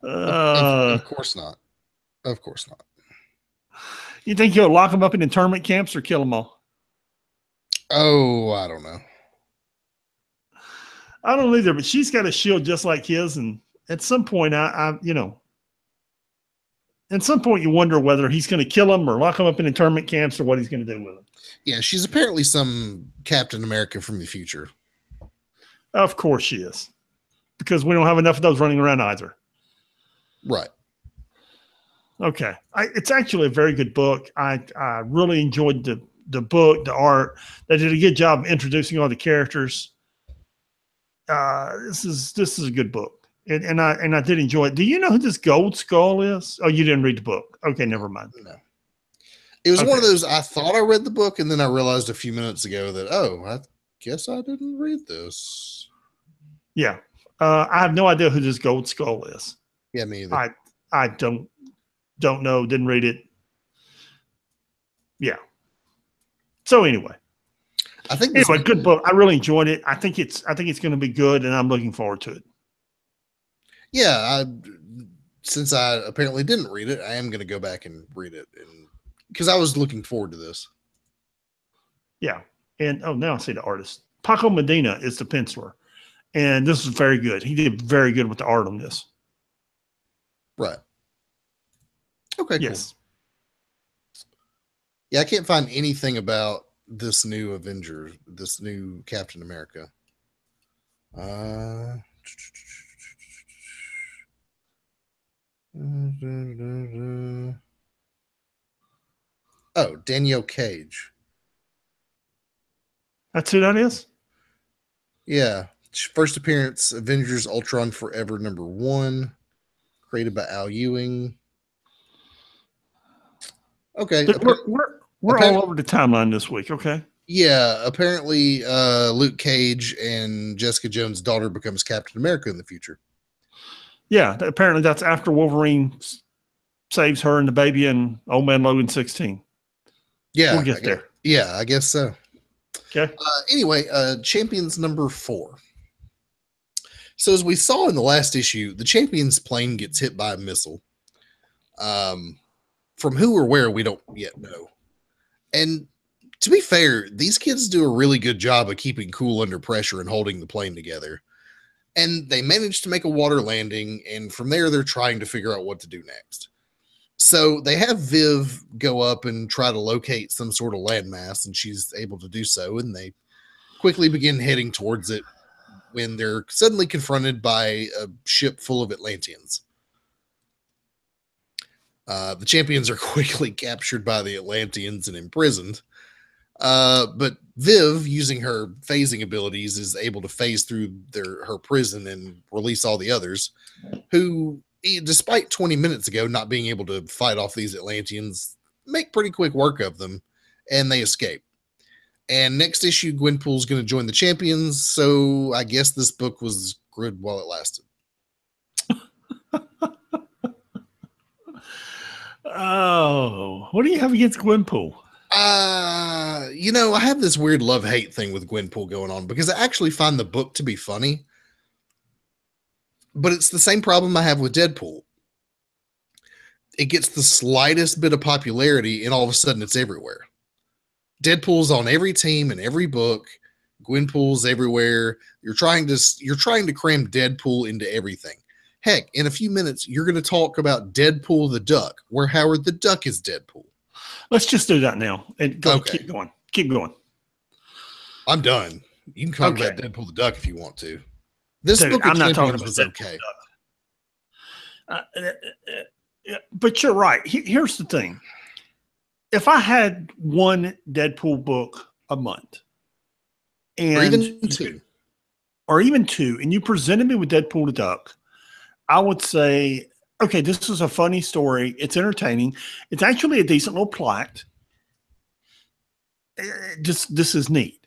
Of course not. Of course not. You think he'll lock them up in internment camps or kill them all? Oh, I don't know. I don't either, but she's got a shield just like his. And at some point, at some point you wonder whether he's going to kill him or lock him up in internment camps or what he's going to do with him. Yeah, she's apparently some Captain America from the future. Of course she is. Because we don't have enough of those running around either. Right. Okay. It's actually a very good book. I really enjoyed the book, the art. They did a good job of introducing all the characters. This is a good book. And I did enjoy it. Do you know who this Gold Skull is? Oh, you didn't read the book. Okay, never mind. No. It was one of those, I thought I read the book, and then I realized a few minutes ago that, I guess I didn't read this. Yeah. I have no idea who this Gold Skull is. Yeah, me either. I don't know, didn't read it. Yeah. So anyway. Good book. I really enjoyed it. I think it's going to be good, and I'm looking forward to it. Yeah, since I apparently didn't read it, I am going to go back and read it, and because I was looking forward to this. Yeah, and now I see the artist. Paco Medina is the penciler, and this is very good. He did very good with the art on this. Right. Okay. Yes. Yeah, I can't find anything about this new Avenger, this new Captain America. Uh, oh, Danielle Cage. That's who that is? Yeah. First appearance, Avengers Ultron Forever #1, created by Al Ewing. Okay. We're all over the timeline this week, okay? Yeah, apparently Luke Cage and Jessica Jones' daughter becomes Captain America in the future. Yeah, apparently that's after Wolverine saves her and the baby and Old Man Logan 16. Yeah, We'll get there. Yeah, I guess so. Okay. Anyway, Champions #4. So as we saw in the last issue, the Champions plane gets hit by a missile. From who or where, we don't yet know. And to be fair, these kids do a really good job of keeping cool under pressure and holding the plane together. And they manage to make a water landing, and from there, they're trying to figure out what to do next. So they have Viv go up and try to locate some sort of landmass, and she's able to do so, and they quickly begin heading towards it when they're suddenly confronted by a ship full of Atlanteans. The Champions are quickly captured by the Atlanteans and imprisoned. But Viv, using her phasing abilities, is able to phase through her prison and release all the others, who, despite 20 minutes ago not being able to fight off these Atlanteans, make pretty quick work of them, and they escape. And next issue, Gwenpool's going to join the Champions, so I guess this book was good while it lasted. Oh, what do you have against Gwenpool? I have this weird love-hate thing with Gwenpool going on because I actually find the book to be funny, but it's the same problem I have with Deadpool. It gets the slightest bit of popularity and all of a sudden it's everywhere. Deadpool's on every team and every book. Gwenpool's everywhere. You're trying to cram Deadpool into everything. Heck, in a few minutes, you're going to talk about Deadpool the Duck, where Howard the Duck is Deadpool. Let's just do that now and go. Okay. Keep going. I'm done. You can talk about Deadpool the Duck if you want to. This book I'm not talking about was okay. But you're right. Here's the thing. If I had one Deadpool book a month, or even two, and you presented me with Deadpool the Duck, I would say, okay, this is a funny story. It's entertaining. It's actually a decent little plot. This is neat.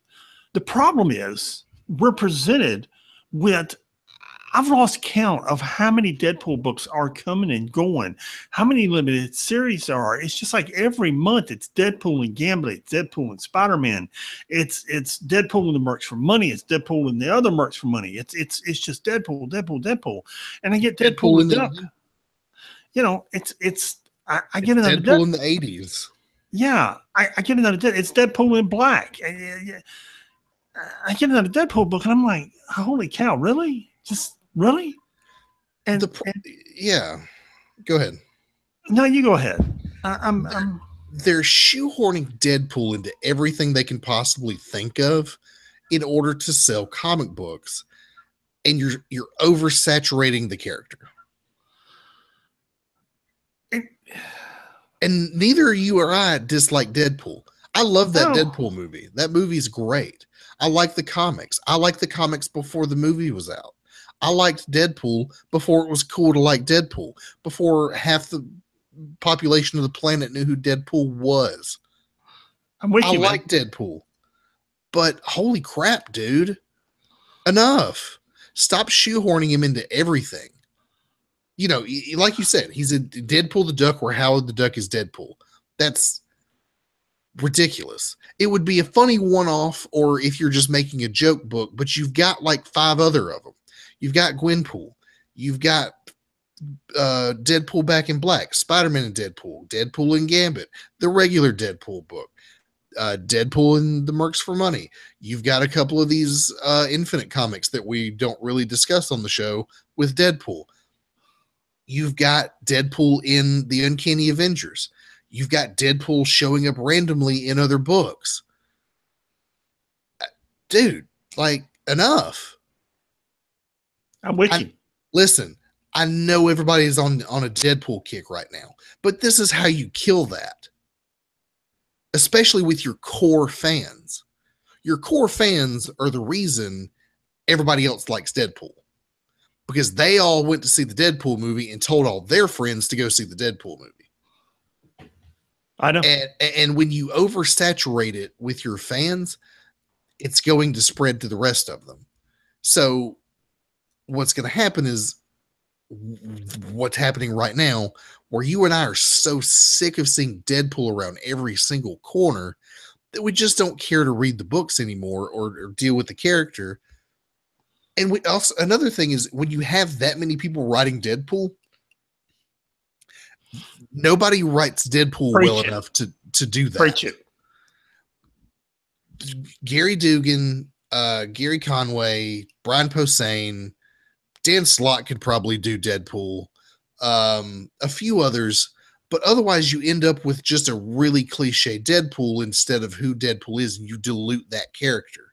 The problem is we're presented with, I've lost count of how many Deadpool books are coming and going, how many limited series there are. It's just like every month it's Deadpool and Gambit, it's Deadpool and Spider-Man, it's Deadpool and the Mercs for Money, it's Deadpool and the other Mercs for Money. It's just Deadpool. And I get Deadpool and Duck. I get another Deadpool in the 80s. Yeah, I get another Deadpool. It's Deadpool in black. I get another Deadpool book, and I'm like, holy cow, really? Just really? And yeah, go ahead. No, you go ahead. They're shoehorning Deadpool into everything they can possibly think of in order to sell comic books, and you're oversaturating the character. And neither you or I dislike Deadpool. I love that Deadpool movie. That movie's great. I like the comics. I like the comics before the movie was out. I liked Deadpool before it was cool to like Deadpool, before half the population of the planet knew who Deadpool was. I like Deadpool. But holy crap, dude. Enough. Stop shoehorning him into everything. Like you said, he's a Deadpool the Duck where Howard the Duck is Deadpool. That's ridiculous. It would be a funny one-off, or if you're just making a joke book, but you've got like 5 other of them. You've got Gwenpool. You've got Deadpool Back in Black, Spider-Man and Deadpool and Gambit, the regular Deadpool book, Deadpool and the Mercs for Money. You've got a couple of these Infinite comics that we don't really discuss on the show with Deadpool. You've got Deadpool in the Uncanny Avengers. You've got Deadpool showing up randomly in other books. Dude, like, enough. I'm with you. Listen, I know everybody's on a Deadpool kick right now, but this is how you kill that. Especially with your core fans. Your core fans are the reason everybody else likes Deadpool. Because they all went to see the Deadpool movie and told all their friends to go see the Deadpool movie. I know. And when you oversaturate it with your fans, it's going to spread to the rest of them. So what's going to happen is what's happening right now, where you and I are so sick of seeing Deadpool around every single corner that we just don't care to read the books anymore or deal with the character. And we also, another thing is, when you have that many people writing Deadpool, nobody writes Deadpool well enough to do that. Preach it. Gary Dugan, Gary Conway, Brian Posehn, Dan Slott could probably do Deadpool, a few others, but otherwise you end up with just a really cliche Deadpool instead of who Deadpool is, and you dilute that character.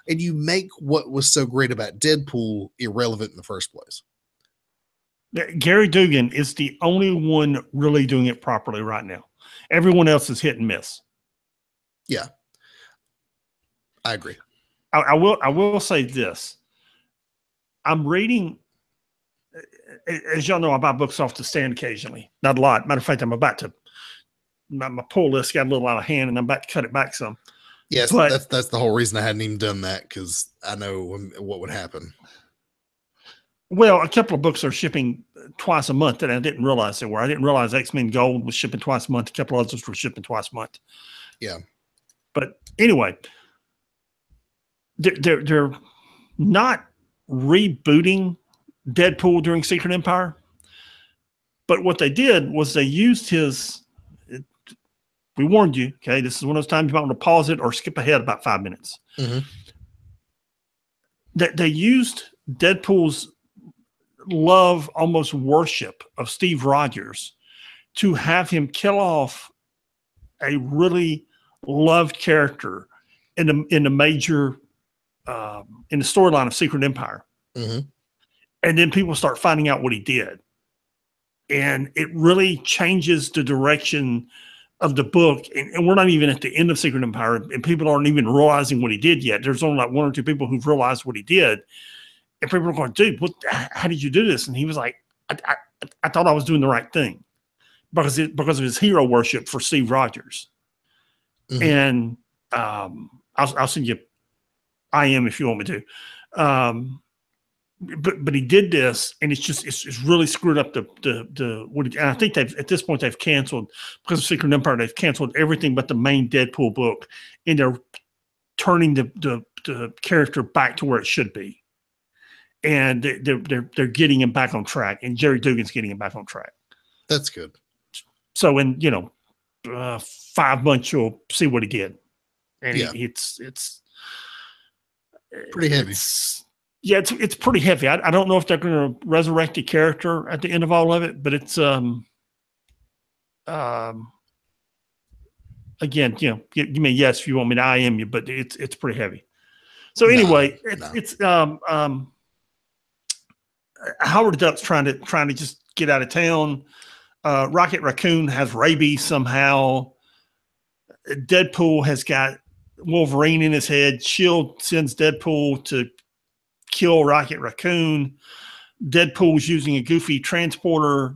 And you make what was so great about Deadpool irrelevant in the first place. Gary Dugan is the only one really doing it properly right now. Everyone else is hit and miss. Yeah, I agree. I will say this. I'm reading, as y'all know, I buy books off the stand occasionally. Not a lot. Matter of fact, I'm about to, my pull list got a little out of hand, and I'm about to cut it back some. Yes, but that's the whole reason I hadn't even done that, because I know what would happen. Well, a couple of books are shipping twice a month that I didn't realize they were. I didn't realize X-Men Gold was shipping twice a month. A couple of others were shipping twice a month. Yeah. But anyway, they're not rebooting Deadpool during Secret Empire. But what they did was they used his... We warned you, okay? This is one of those times you might want to pause it or skip ahead about 5 minutes. Mm-hmm. They used Deadpool's love, almost worship of Steve Rogers to have him kill off a really loved character in the major in the storyline of Secret Empire. Mm-hmm. And then people start finding out what he did. And it really changes the direction of the book, and we're not even at the end of Secret Empire, and people aren't even realizing what he did yet. There's only like one or two people who've realized what he did, and people are going, "Dude, how did you do this?" And he was like, "I thought I was doing the right thing because of his hero worship for Steve Rogers." Mm-hmm. And I'll send you IM if you want me to. But he did this, and it's really screwed up the what. And I think at this point they've canceled, because of Secret Empire, they've canceled everything but the main Deadpool book, and they're turning the character back to where it should be, and they're getting him back on track, and Jerry Dugan's getting him back on track. That's good. So in 5 months you'll see what he did, and yeah. It's pretty heavy. Yeah, it's pretty heavy. I don't know if they're going to resurrect the character at the end of all of it, but it's again, you may yes if you want me to IM you, but it's pretty heavy. So anyway, it's Howard Duck's trying to just get out of town. Rocket Raccoon has rabies somehow. Deadpool has got Wolverine in his head. SHIELD sends Deadpool to kill Rocket Raccoon. Deadpool's using a goofy transporter.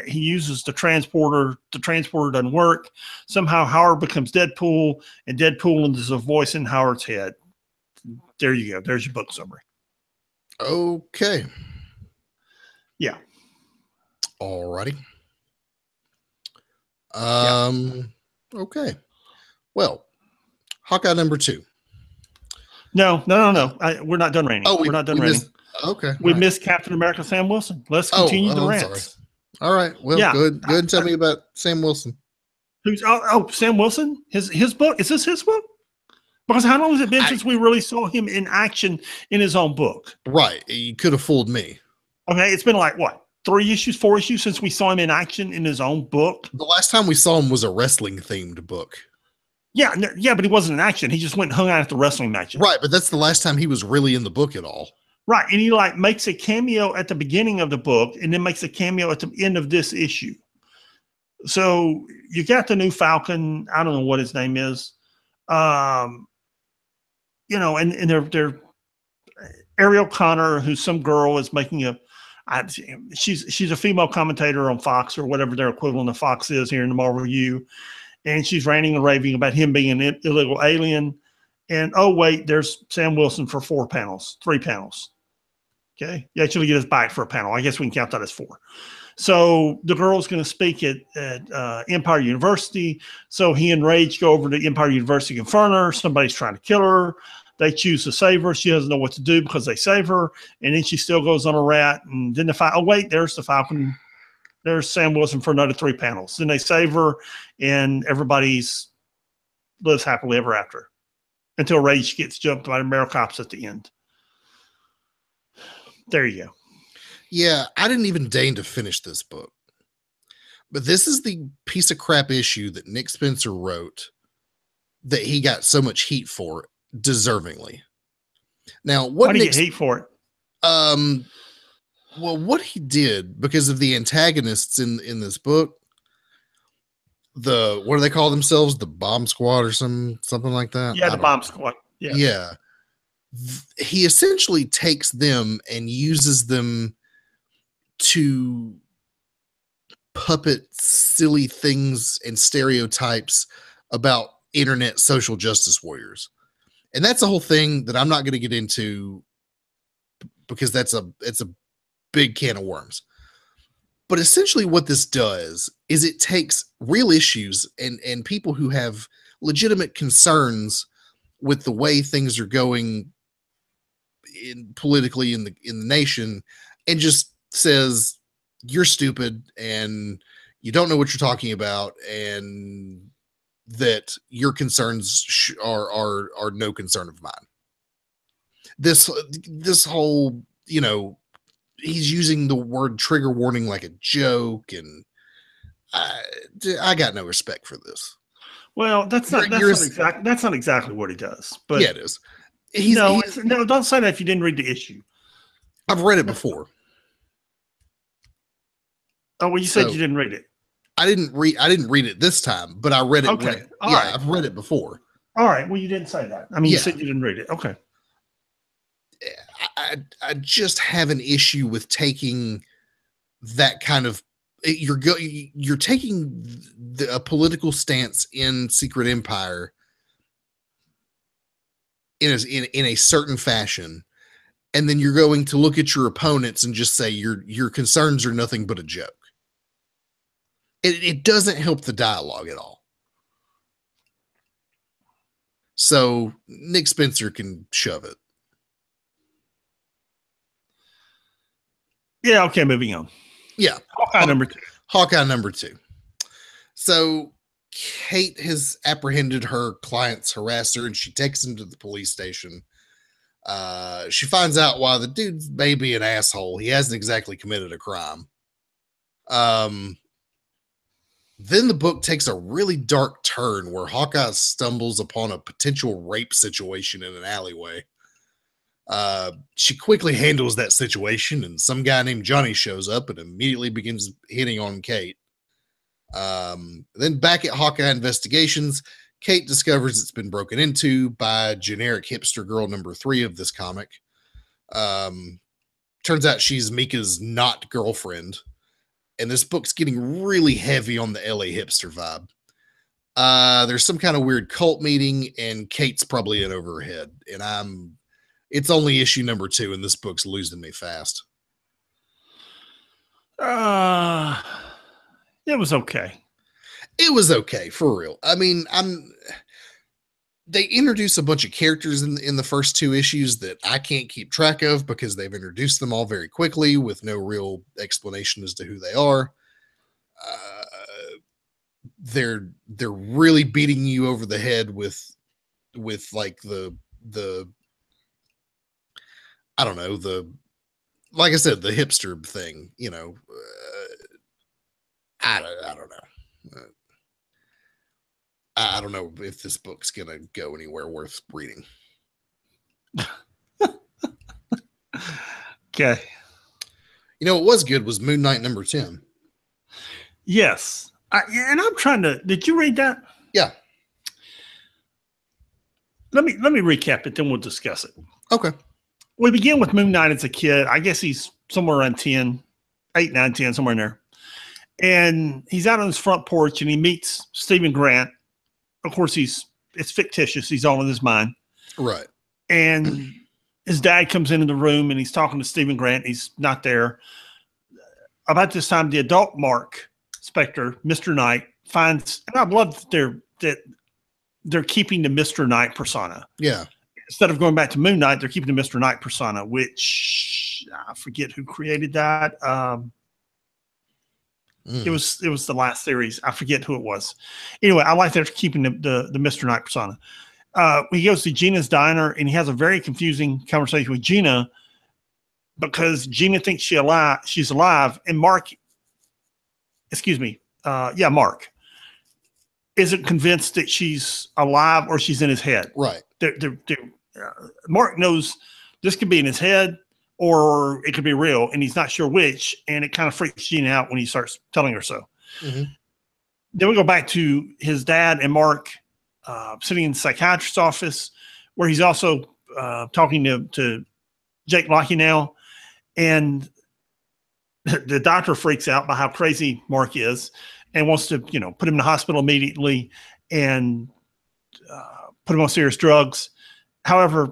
He uses the transporter. The transporter doesn't work. Somehow Howard becomes Deadpool, and Deadpool is a voice in Howard's head. There you go. There's your book summary. Okay. Yeah. Alrighty. Okay. Well, Hawkeye number 2. No. We're not done raining. We're not done raining. Okay. We missed Captain America Sam Wilson. Let's continue the rants. All right. Well, good. Go ahead and tell me about Sam Wilson. Who's Sam Wilson? His book. Is this his book? Because how long has it been since we really saw him in action in his own book? Right. You could have fooled me. Okay. It's been like what? 3 issues, 4 issues since we saw him in action in his own book. The last time we saw him was a wrestling themed book. Yeah, yeah, but he wasn't in action. He just went and hung out at the wrestling matches. Right, but that's the last time he was really in the book at all. Right, and he like makes a cameo at the beginning of the book and then makes a cameo at the end of this issue. So you got the new Falcon. I don't know what his name is. You know, and they're Ariel Connor, who's some girl, is making she's a female commentator on Fox or whatever their equivalent of Fox is here in the Marvel U. And she's ranting and raving about him being an illegal alien. And oh, wait, there's Sam Wilson for 3 panels. Okay. You actually get his bite for a panel. I guess we can count that as 4. So the girl's going to speak at Empire University. So he and Rage go over to Empire University to confront her. Somebody's trying to kill her. They choose to save her. She doesn't know what to do because they save her. And then she still goes on a rat. And then there's the Falcon. There's Sam Wilson for another 3 panels. Then they save her, and everybody's lives happily ever after until Rage gets jumped by the Americops at the end. There you go. Yeah, I didn't even deign to finish this book. But this is the piece of crap issue that Nick Spencer wrote that he got so much heat for, deservingly. Now, why do you get heat for it? Well, what he did, because of the antagonists in this book, what do they call themselves? The Bomb Squad or something like that? Yeah, the Bomb Squad. Yeah. Yeah. He essentially takes them and uses them to puppet silly things and stereotypes about internet social justice warriors. And that's a whole thing that I'm not going to get into because it's a big can of worms. But essentially what this does is it takes real issues and people who have legitimate concerns with the way things are going politically in the nation and just says, you're stupid and you don't know what you're talking about, and that your concerns are no concern of mine. This whole, you know, he's using the word trigger warning like a joke, and I got no respect for this. Well, that's not exactly what he does. But yeah, it is. No, don't say that if you didn't read the issue. I've read it before. Oh, well, you said you didn't read it. I didn't read it this time, but I read it. Okay. Right. I've read it before. All right. Well, you didn't say that. I mean, you said you didn't read it. Okay. I just have an issue with taking that kind of you're taking a political stance in Secret Empire in a certain fashion, and then you're going to look at your opponents and just say your concerns are nothing but a joke. It doesn't help the dialogue at all. So Nick Spencer can shove it. Yeah, okay, moving on. Yeah. Hawkeye number 2. So Kate has apprehended her client's harasser and she takes him to the police station. She finds out why the dude's maybe an asshole. He hasn't exactly committed a crime. Then the book takes a really dark turn where Hawkeye stumbles upon a potential rape situation in an alleyway. She quickly handles that situation, and some guy named Johnny shows up and immediately begins hitting on Kate. Then back at Hawkeye Investigations, Kate discovers it's been broken into by generic hipster girl number 3 of this comic. Turns out she's Mika's not girlfriend. And this book's getting really heavy on the LA hipster vibe. There's some kind of weird cult meeting, and Kate's probably in over her head. And it's only issue number 2, and this book's losing me fast. It was okay. It was okay, for real. I mean, they introduce a bunch of characters in the first 2 issues that I can't keep track of because they've introduced them all very quickly with no real explanation as to who they are. They're really beating you over the head with like the I don't know, the like I said, the hipster thing, I don't know. I don't know if this book's gonna go anywhere worth reading. Okay. What was good was Moon Knight number 10. Yes. And I'm trying to. Did you read that? Yeah. Let me recap it, then we'll discuss it. Okay. We begin with Moon Knight as a kid. I guess he's somewhere around 10, 8, 9, 10, somewhere in there. And he's out on his front porch and he meets Stephen Grant. Of course, it's fictitious. He's all in his mind. Right. And his dad comes into the room and he's talking to Stephen Grant. He's not there. About this time, the adult Mark Spector, Mr. Knight, finds, and I love that they're keeping the Mr. Knight persona. Yeah. Instead of going back to Moon Knight, they're keeping the Mr. Knight persona, which I forget who created that. It was the last series. I forget who it was. Anyway, I like that they're keeping the Mr. Knight persona. He goes to Gina's diner and he has a very confusing conversation with Gina because Gina thinks she's alive, and Mark isn't convinced that she's alive or she's in his head. Right. Mark knows this could be in his head or it could be real, and he's not sure which, and it kind of freaks Gina out when he starts telling her so. Mm-hmm. Then we go back to his dad and Mark sitting in the psychiatrist's office, where he's also talking to Jake Lockie now, and the doctor freaks out by how crazy Mark is and wants to, put him in the hospital immediately and put him on serious drugs. However,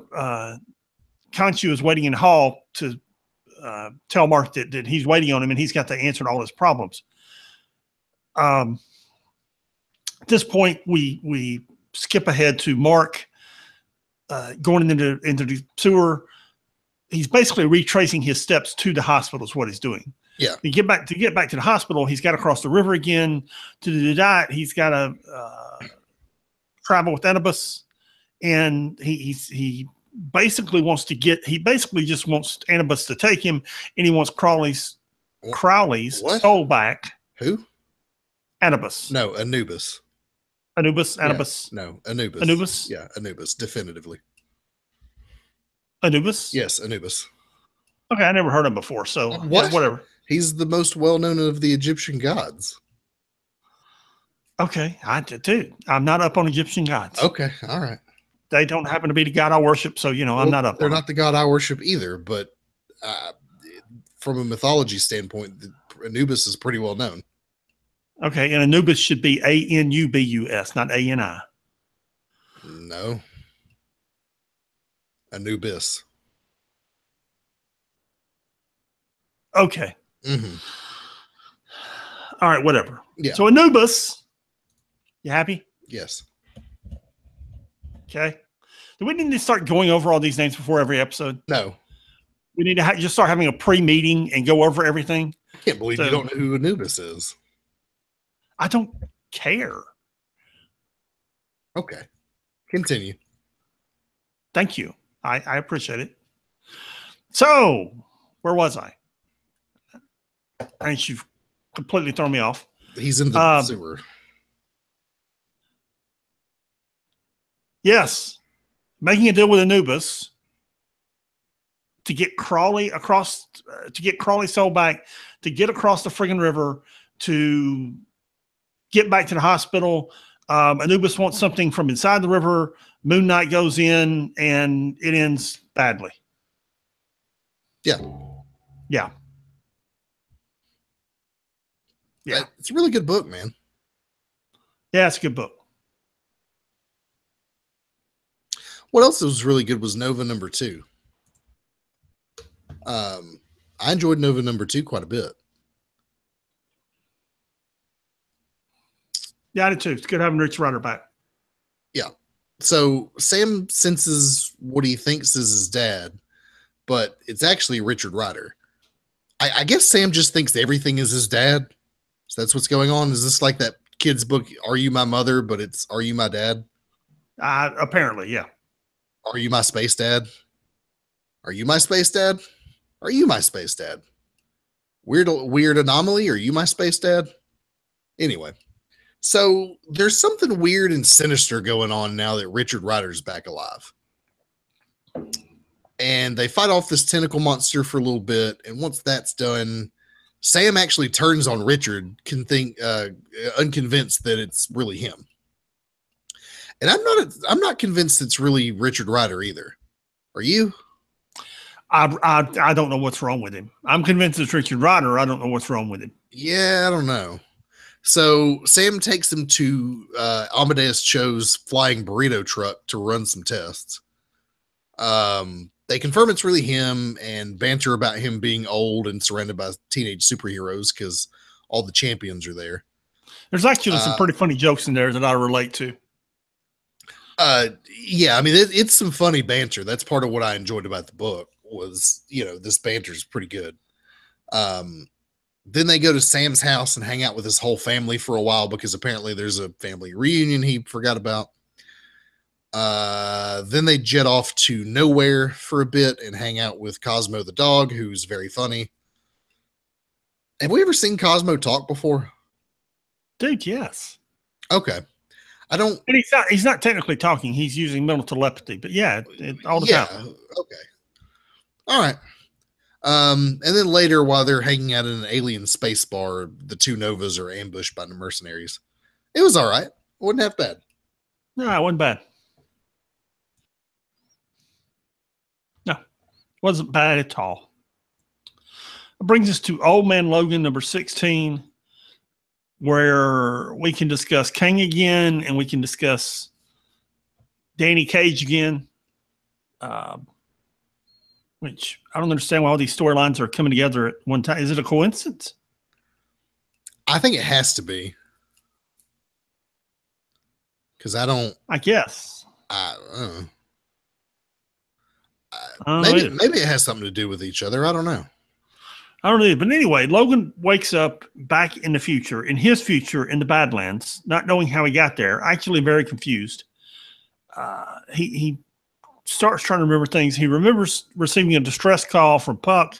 Khonshu is waiting in the hall to tell Mark that he's waiting on him and he's got the answer to all his problems. At this point, we skip ahead to Mark going into the sewer. He's basically retracing his steps to the hospital is what he's doing. Yeah. To get back to the hospital, he's got to cross the river again. To do that, he's got to travel with Anubis, and he basically just wants Anubis to take him, and he wants Crowley's soul back. Who? Anubis. No, Anubis. Anubis. Yeah. No, Anubis. Anubis. Yeah, Anubis, definitively. Anubis? Yes, Anubis. Okay, I never heard him before, so what? Yeah, whatever. He's the most well-known of the Egyptian gods. Okay, I did too. I'm not up on Egyptian gods. Okay, all right. They don't happen to be the god I worship, so I'm not up. They're not the god I worship either, but from a mythology standpoint, Anubis is pretty well known. Okay, and Anubis should be Anubus, not Ani. No. Anubis. Okay. Mm-hmm. All right, whatever. Yeah. So Anubis, you happy? Yes. Okay. Do we need to start going over all these names before every episode? No. We need to just start having a pre-meeting and go over everything. I can't believe you don't know who Anubis is. I don't care. Okay. Continue. Thank you. I appreciate it. So, where was I? And you've completely thrown me off. He's in the sewer. Yes. Making a deal with Anubis to get Crawley across, to get Crawley's soul back, to get across the friggin' river, to get back to the hospital. Anubis wants something from inside the river. Moon Knight goes in and it ends badly. Yeah. Yeah. Yeah. It's a really good book, man. Yeah, it's a good book. What else was really good was Nova number 2. I enjoyed Nova number 2 quite a bit. Yeah, I did too. It's good having Rich Rider back. Yeah. So Sam senses what he thinks is his dad, but it's actually Richard Rider. I guess Sam just thinks everything is his dad. So that's what's going on. Is this like that kid's book, Are You My Mother? But it's Are You My Dad? Apparently, yeah. Are you my space dad? Are you my space dad? Are you my space dad? Weird anomaly. Are you my space dad? Anyway, so there's something weird and sinister going on now that Richard Rider's back alive. And they fight off this tentacle monster for a little bit. And once that's done, Sam actually turns on Richard, unconvinced that it's really him. And I'm not convinced it's really Richard Rider either. Are you? I don't know what's wrong with him. I'm convinced it's Richard Rider. I don't know what's wrong with him. Yeah, I don't know. So Sam takes him to Amadeus Cho's flying burrito truck to run some tests. They confirm it's really him and banter about him being old and surrounded by teenage superheroes because all the champions are there. There's actually some pretty funny jokes in there that I relate to. Yeah, I mean, it's some funny banter. That's part of what I enjoyed about the book was, this banter is pretty good. Then they go to Sam's house and hang out with his whole family for a while because apparently there's a family reunion he forgot about. Then they jet off to nowhere for a bit and hang out with Cosmo the dog, who's very funny. Have we ever seen Cosmo talk before? Dude, yes. Okay. I don't. And he's not technically talking. He's using mental telepathy, but yeah, all the time. Okay. All right. And then later, while they're hanging out in an alien space bar, the two Novas are ambushed by the mercenaries. It was all right. It wasn't half bad. No, it wasn't bad. No, wasn't bad at all. It brings us to Old Man Logan number 16, where we can discuss Kang again and we can discuss Danny Cage again. Which I don't understand why all these storylines are coming together at one time. Is it a coincidence? I think it has to be. Because I guess. Maybe it has something to do with each other. I don't know. I don't know. But anyway, Logan wakes up back in the future, in the Badlands, not knowing how he got there, actually very confused. He starts trying to remember things. He remembers receiving a distress call from Puck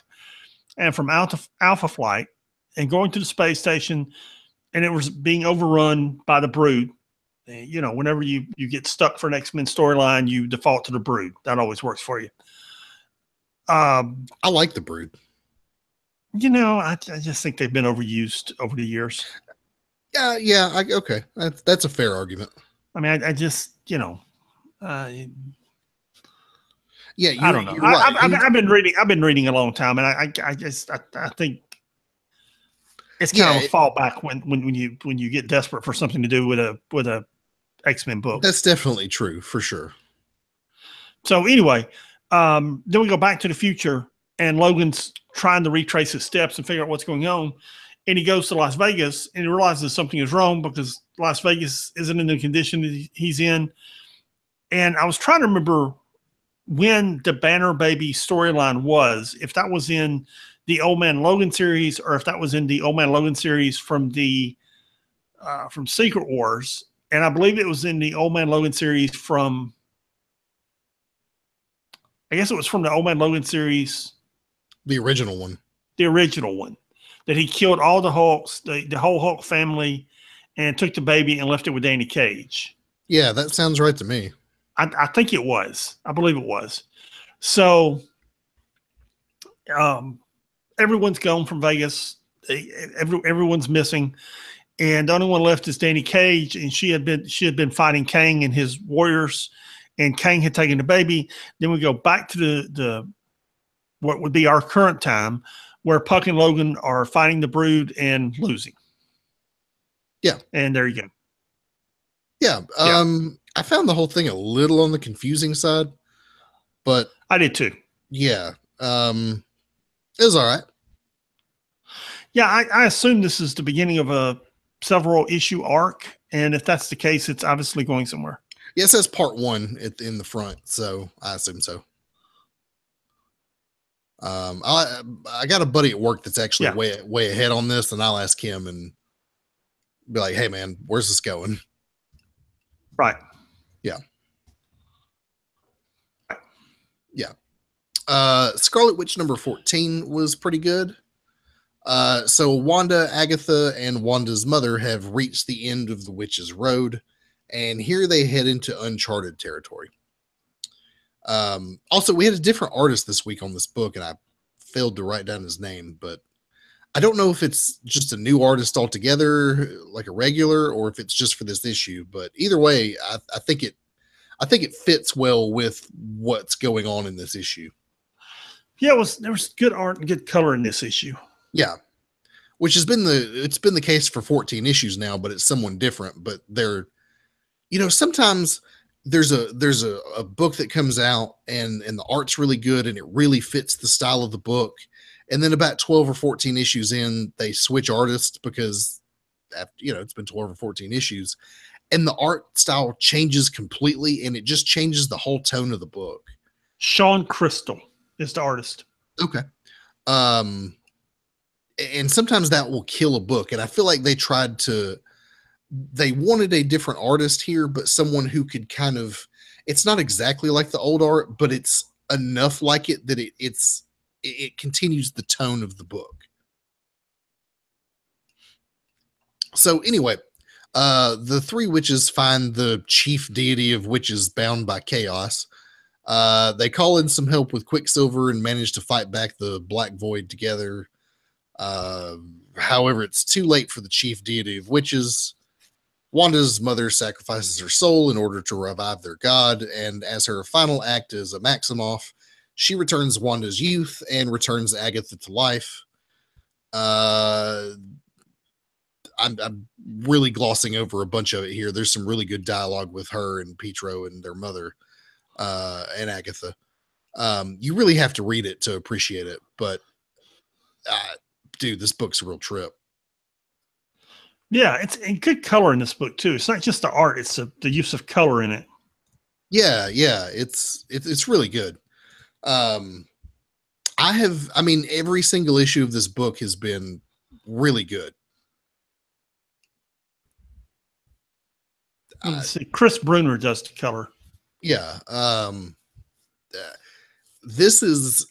and from Alpha Flight and going to the space station, and it was being overrun by the Brood. Whenever you get stuck for an X-Men storyline, you default to the Brood. That always works for you. I like the Brood. I just think they've been overused over the years. Yeah. Okay. That's a fair argument. I mean, I just, yeah, I don't know. Right. I've been reading a long time, and I think it's kind of a fallback when you get desperate for something to do with a X-Men book. That's definitely true for sure. So anyway, then we go back to the future, and Logan's trying to retrace his steps and figure out what's going on. And he goes to Las Vegas and he realizes something is wrong because Las Vegas isn't in the condition that he's in. And I was trying to remember when the Banner Baby storyline was, if that was in the Old Man Logan series or if that was in the Old Man Logan series from Secret Wars. And I believe it was in the Old Man Logan series from the Old Man Logan series. The original one. The original one. That he killed all the Hulks, the whole Hulk family, and took the baby and left it with Danny Cage. Yeah, that sounds right to me. I think it was. I believe it was. So everyone's gone from Vegas. Everyone's missing. And the only one left is Danny Cage, and she had been fighting Kang and his warriors, and Kang had taken the baby. Then we go back to the what would be our current time, where Puck and Logan are fighting the Brood and losing. Yeah. And there you go. Yeah. I found the whole thing a little on the confusing side, but I did too. Yeah. It was all right. Yeah. I assume this is the beginning of a several issue arc. And if that's the case, it's obviously going somewhere. Yeah. It says part 1 in the front. So I assume so. I got a buddy at work that's actually way ahead on this, and I'll ask him and be like, "Hey, man, where's this going?" Right. Yeah. Yeah. Scarlet Witch number 14 was pretty good. So Wanda, Agatha, and Wanda's mother have reached the end of the Witch's Road, and here they head into uncharted territory. Also, we had a different artist this week on this book, and I failed to write down his name, but I don't know if it's just a new artist altogether, like a regular, or if it's just for this issue. But either way, I think it fits well with what's going on in this issue. Yeah, there was good art and good color in this issue. Yeah, which has been the case for 14 issues now, but it's someone different. But they're, sometimes there's a book that comes out and the art's really good and it really fits the style of the book, and then about 12 or 14 issues in, they switch artists because it's been 12 or 14 issues, and the art style changes completely, and it just changes the whole tone of the book. Sean Crystal is the artist. Okay. And sometimes that will kill a book, and I feel like they wanted a different artist here, but someone who could kind of, it's not exactly like the old art, but it's enough like it that it continues the tone of the book. So anyway, the three witches find the chief deity of witches bound by chaos. They call in some help with Quicksilver and manage to fight back the Black Void together. However, it's too late for the chief deity of witches. Wanda's mother sacrifices her soul in order to revive their god, and as her final act as a Maximoff, she returns Wanda's youth and returns Agatha to life. I'm really glossing over a bunch of it here. There's some really good dialogue with her and Pietro and their mother, and Agatha. You really have to read it to appreciate it, but dude, this book's a real trip. Yeah, it's a good color in this book too. It's not just the art; it's the use of color in it. Yeah, it's really good. Every single issue of this book has been really good. Let's see, Chris Bruner does the color. Yeah. This is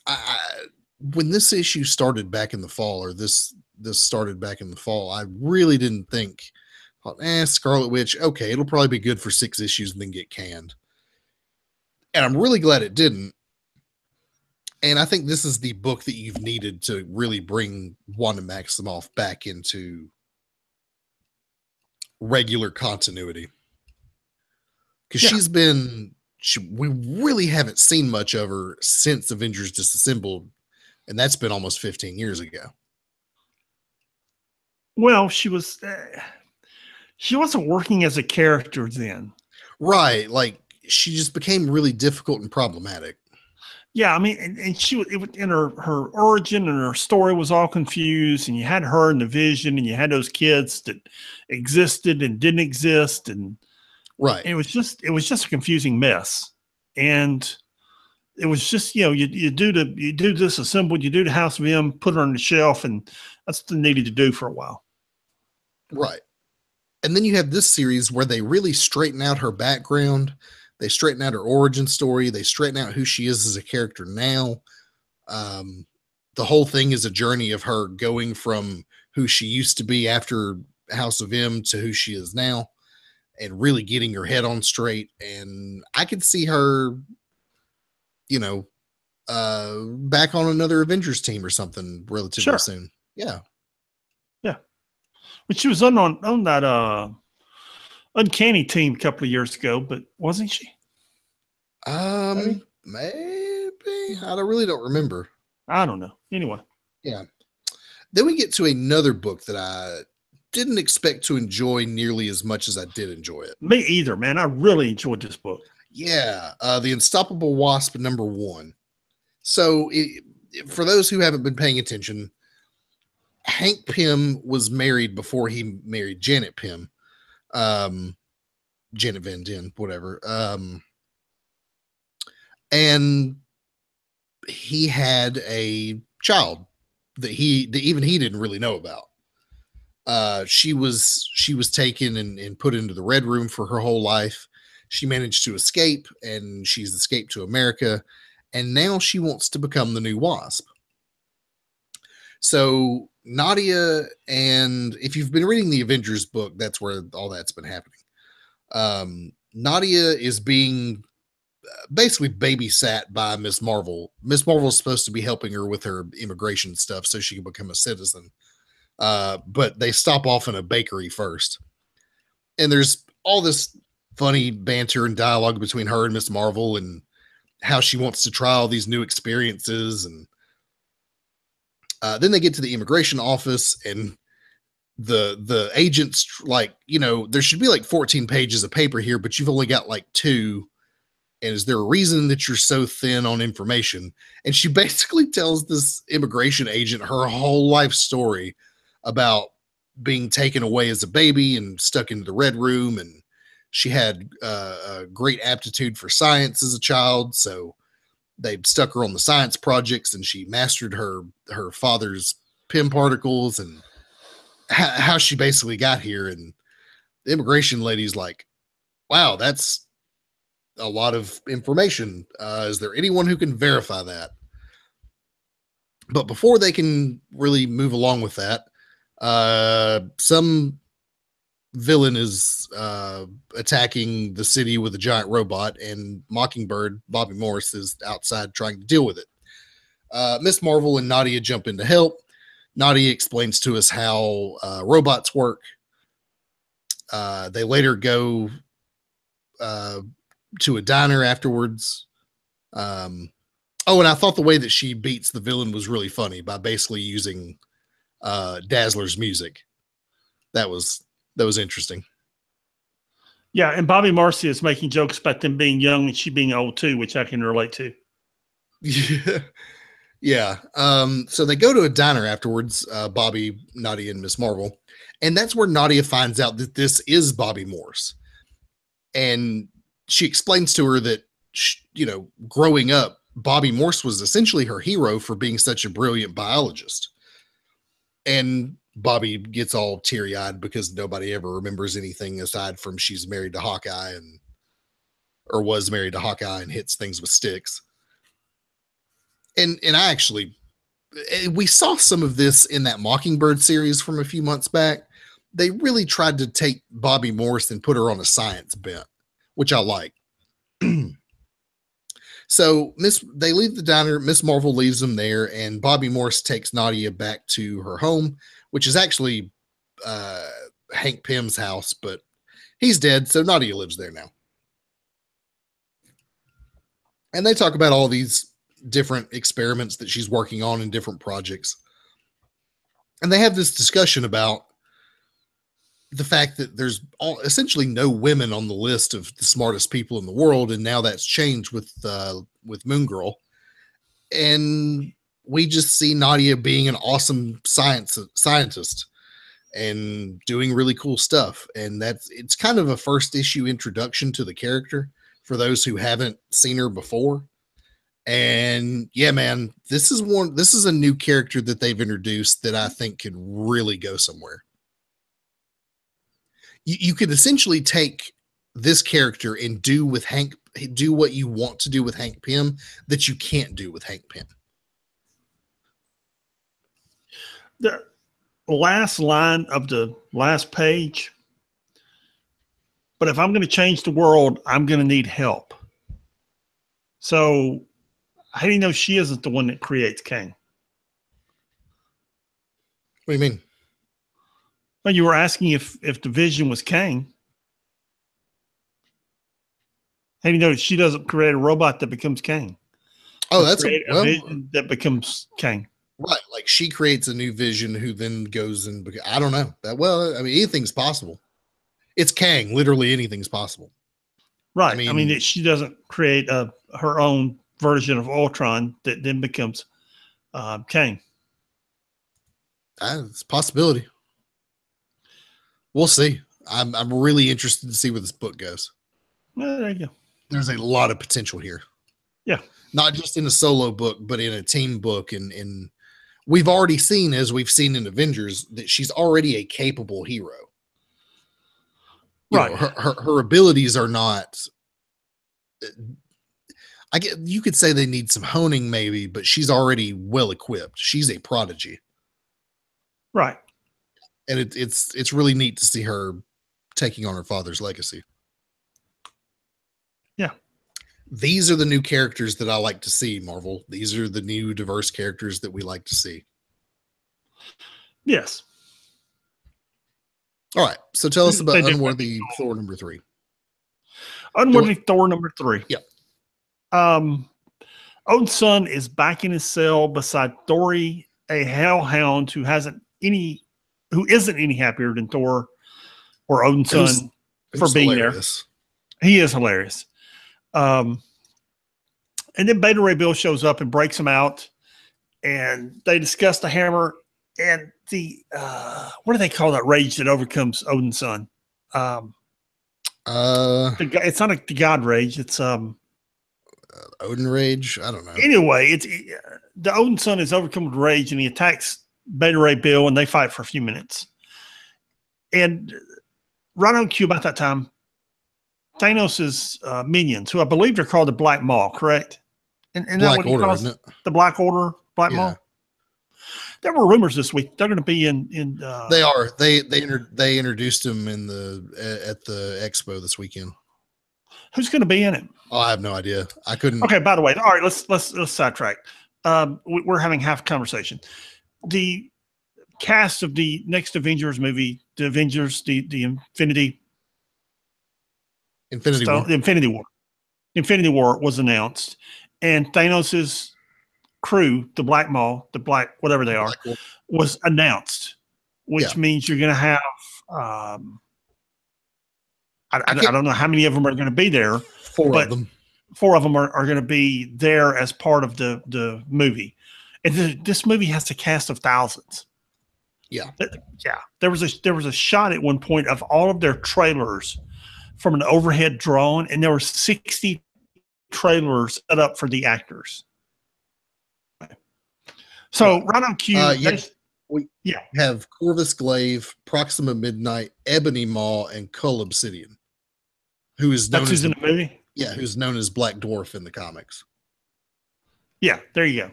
when this issue started back in the fall, or this started back in the fall, I really didn't think, Scarlet Witch, okay, it'll probably be good for 6 issues and then get canned. And I'm really glad it didn't. And I think this is the book that you've needed to really bring Wanda Maximoff back into regular continuity. Because we really haven't seen much of her since Avengers Disassembled, and that's been almost 15 years ago. Well, she wasn't working as a character then. Right. Like, she just became really difficult and problematic. Yeah, I mean, and she in her origin and her story was all confused, and you had her in the Vision, and you had those kids that existed and didn't exist, and right. It was just a confusing mess, and it was just you do Disassembled, you do the House of M, put her on the shelf, and that's what they needed to do for a while. Right, and then you have this series where they really straighten out her background. They straighten out her origin story. They straighten out who she is as a character now. The whole thing is a journey of her going from who she used to be after House of M to who she is now, and really getting her head on straight. And I could see her, back on another Avengers team or something relatively soon. Yeah. Yeah. But she was on that Uncanny team a couple of years ago, but wasn't she? Maybe. I really don't remember. I don't know. Anyway. Yeah. Then we get to another book that I didn't expect to enjoy nearly as much as I did enjoy it. Me either, man. I really enjoyed this book. Yeah. The Unstoppable Wasp #1. So for those who haven't been paying attention, Hank Pym was married before he married Janet Pym. Janet Van Dyne, whatever. And he had a child that even he didn't really know about. She was taken and put into the Red Room for her whole life. She managed to escape, and she's escaped to America. and now she wants to become the new Wasp. So Nadia, and if you've been reading the Avengers book, that's where all that's been happening. Nadia is being basically babysat by Miss Marvel. Miss Marvel is supposed to be helping her with her immigration stuff so she can become a citizen. But they stop off in a bakery first. And there's all this funny banter and dialogue between her and Miss Marvel and how she wants to try all these new experiences. And then they get to the immigration office, and the agents like, there should be like 14 pages of paper here, but you've only got like 2. And is there a reason that you're so thin on information? And she basically tells this immigration agent her whole life story about being taken away as a baby and stuck into the red room. And she had a great aptitude for science as a child. So they stuck her on the science projects, and she mastered her father's PIM particles, and how she basically got here. And the immigration lady's like, wow, that's a lot of information. Is there anyone who can verify that? But before they can really move along with that, some villain is attacking the city with a giant robot, and Mockingbird, Bobby Morse, is outside trying to deal with it. Miss Marvel and Nadia jump in to help. Nadia explains to us how robots work. They later go to a diner afterwards. And I thought the way that she beats the villain was really funny by basically using Dazzler's music. That was interesting. Yeah, and Bobby Marcy is making jokes about them being young and she being old too, which I can relate to. Yeah. So they go to a diner afterwards, Bobby, Nadia, and Miss Marvel. And that's where Nadia finds out that this is Bobby Morse. And she explains to her that, growing up, Bobby Morse was essentially her hero for being such a brilliant biologist. And Bobby gets all teary-eyed because nobody ever remembers anything aside from she's married to Hawkeye or was married to Hawkeye and hits things with sticks. And I actually, we saw some of this in that Mockingbird series from a few months back. They really tried to take Bobby Morse and put her on a science bent, which I like. So they leave the diner. Miss Marvel leaves them there, and Bobby Morse takes Nadia back to her home, which is actually Hank Pym's house, but he's dead, so Nadia lives there now. And they talk about all these different experiments that she's working on in different projects. And they have this discussion about the fact that there's essentially no women on the list of the smartest people in the world, and now that's changed with Moon Girl. And we just see Nadia being an awesome scientist and doing really cool stuff. And it's kind of a first issue introduction to the character for those who haven't seen her before. And yeah, man, this is a new character that they've introduced that I think could really go somewhere. You could essentially take this character and do what you want to do with Hank Pym that you can't do with Hank Pym. The last line of the last page. But if I'm going to change the world, I'm going to need help. So how do you know she isn't the one that creates Kang? What do you mean? Well, you were asking if the Vision was Kang. How do you know she doesn't create a robot that becomes Kang? Oh, that's a Vision that becomes Kang. Right, like she creates a new Vision who then goes and I don't know that. Well, I mean, anything's possible. It's Kang. Literally anything's possible. Right. I mean she doesn't create her own version of Ultron that then becomes Kang. It's a possibility. We'll see. I'm really interested to see where this book goes. Well, there you go. There's a lot of potential here. Yeah. Not just in a solo book, but in a team book. And we've already seen, as we've seen in Avengers, that she's already a capable hero. Right. Her abilities are not. I get, you could say they need some honing maybe, but she's already well equipped. She's a prodigy. Right. And it's really neat to see her taking on her father's legacy. Yeah. These are the new characters that I like to see, Marvel. These are the new diverse characters that we like to see. Yes. All right. So tell us about They do. Unworthy Thor number 3. Unworthy Thor number 3. Yeah. Odin's son is back in his cell beside Thori, a hellhound who isn't any happier than Thor or Odin's son for being hilarious. There. He is hilarious. And then Beta Ray Bill shows up and breaks him out, and they discuss the hammer and the what do they call that rage that overcomes Odin's son? It's not the god rage. It's Odin rage. I don't know. Anyway, the Odin son is overcome with rage, and he attacks Beta Ray Bill, and they fight for a few minutes. And right on cue about that time, Thanos' minions, who I believe they're called the Black Maw, correct? And Black Order, isn't it? The Black Order, Black Maw. There were rumors this week they're going to be in. They are. They introduced him at the expo this weekend. Who's going to be in it? Oh, I have no idea. I couldn't. Okay. By the way, all right. Let's sidetrack. We're having half a conversation. The cast of the next Avengers movie, the Avengers, the Infinity War. Infinity War was announced, and Thanos' crew, the Black Maw, the Black whatever they are, was announced, which means you're going to have. I don't know how many of them are going to be there. Four of them are going to be there as part of the movie. And this movie has a cast of thousands. Yeah. There was a shot at one point of all of their trailers from an overhead drone, and there were 60 trailers set up for the actors. So right on cue, we have Corvus Glaive, Proxima Midnight, Ebony Maw, and Cull Obsidian, who is known as in the movie. Yeah, who's known as Black Dwarf in the comics. Yeah, there you go.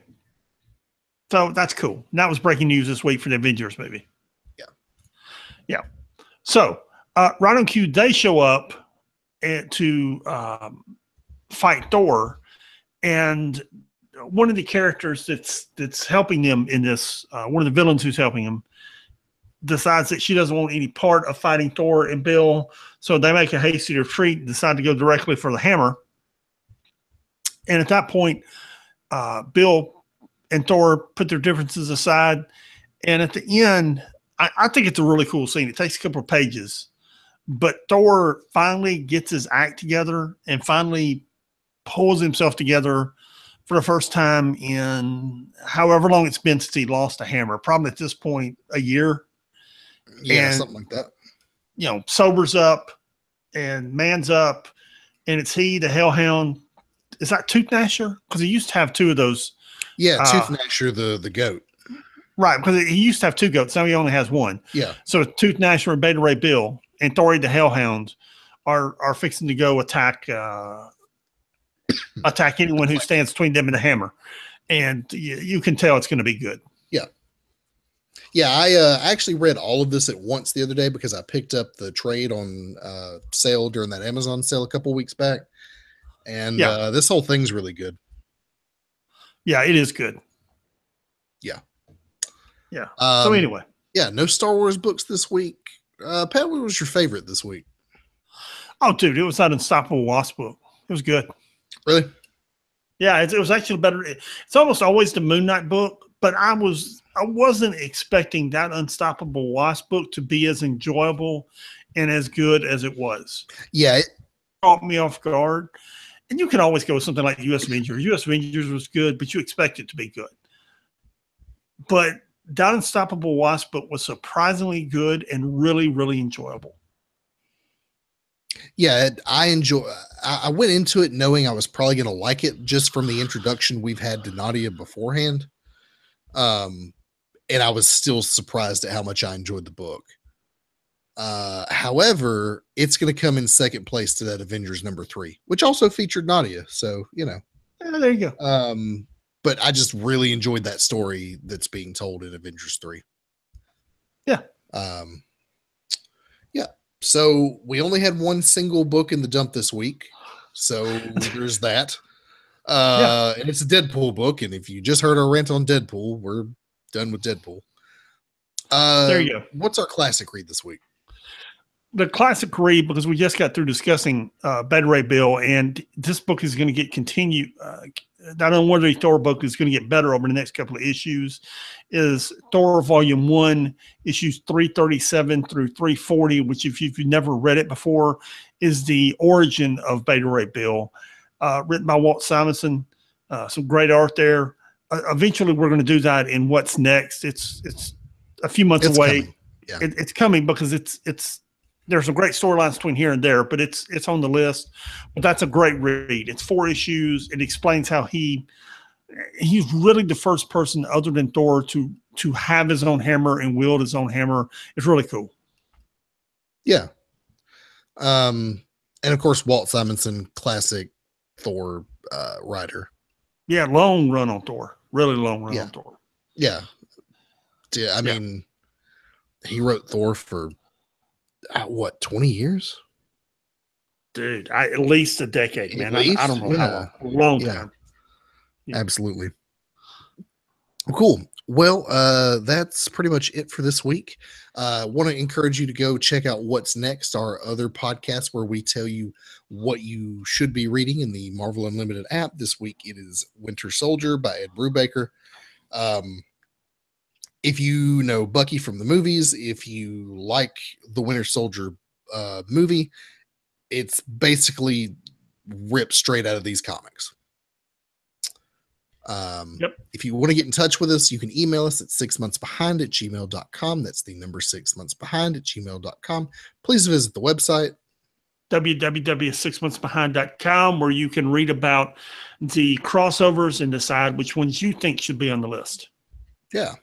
So that's cool. And that was breaking news this week for the Avengers movie. Yeah. So right on cue, they show up to fight Thor, and one of the characters that's helping them in this, one of the villains who's helping him, decides that she doesn't want any part of fighting Thor and Bill, so they make a hasty retreat and decide to go directly for the hammer. And at that point, Bill and Thor put their differences aside, and at the end, I think it's a really cool scene. It takes a couple of pages, but Thor finally gets his act together and finally pulls himself together for the first time in however long it's been since he lost a hammer. Probably at this point, a year. Yeah, something like that. Sobers up and mans up, and it's he, the Hellhound. Is that Tooth Gnasher? Because he used to have two of those. Yeah, Tooth Gnasher, the goat. Right, because he used to have two goats. Now he only has one. Yeah. So Tooth Gnasher and Beta Ray Bill and Thori the Hellhound are fixing to go attack anyone who stands between them and the hammer. And you can tell it's going to be good. Yeah, I actually read all of this at once the other day because I picked up the trade on sale during that Amazon sale a couple weeks back. And this whole thing's really good. Yeah, it is good. Yeah. So anyway. Yeah, no Star Wars books this week. Pat, what was your favorite this week? Oh, dude, it was that Unstoppable Wasp book. It was good. Really? Yeah, it was actually better. It's almost always the Moon Knight book, but I wasn't expecting that Unstoppable Wasp book to be as enjoyable and as good as it was. Yeah. It caught me off guard. And you can always go with something like U.S. Avengers. U.S. Avengers was good, but you expect it to be good. But that Unstoppable Wasp book was surprisingly good and really, really enjoyable. Yeah, I went into it knowing I was probably going to like it just from the introduction we've had to Nadia beforehand. And I was still surprised at how much I enjoyed the book. However, it's going to come in second place to that Avengers number 3, which also featured Nadia. So, Yeah, there you go. But I just really enjoyed that story that's being told in Avengers 3. Yeah. Yeah. So we only had one single book in the dump this week. So there's that. And it's a Deadpool book. And if you just heard our rant on Deadpool, we're done with Deadpool. There you go. What's our classic read this week? The classic read, because we just got through discussing Beta Ray Bill, and this book is going to get continued. Not only whether the Thor book is going to get better over the next couple of issues, is Thor Volume 1, issues 337 through 340, which if you've never read it before, is the origin of Beta Ray Bill, written by Walt Simonson. Some great art there. Eventually, we're going to do that in What's Next. It's a few months away. Coming. Yeah. It's coming because there's some great storylines between here and there, but it's on the list. But that's a great read. It's 4 issues. It explains how he's really the first person other than Thor to have his own hammer and wield his own hammer. It's really cool. Yeah. And of course, Walt Simonson, classic Thor writer. Yeah, long run on Thor. Really long run on Thor. Yeah. I mean, he wrote Thor for 20 years? Dude, at least a decade, man. I don't know how long. A long time. Yeah. Absolutely. Cool. Well, that's pretty much it for this week. Want to encourage you to go check out What's Next, our other podcast where we tell you what you should be reading in the Marvel Unlimited app. This week it is Winter Soldier by Ed Brubaker. If you know Bucky from the movies, if you like the Winter Soldier movie, it's basically ripped straight out of these comics. If you want to get in touch with us, you can email us at 6monthsbehind@gmail.com. That's the number 6monthsbehind@gmail.com. Please visit the website www.6monthsbehind.com, where you can read about the crossovers and decide which ones you think should be on the list. Yeah.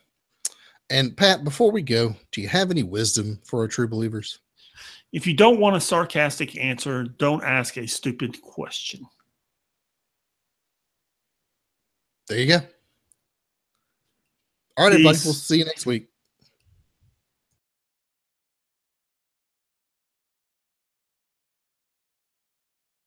And Pat, before we go, do you have any wisdom for our true believers? If you don't want a sarcastic answer, don't ask a stupid question. There you go. All right, everybody. We'll see you next week.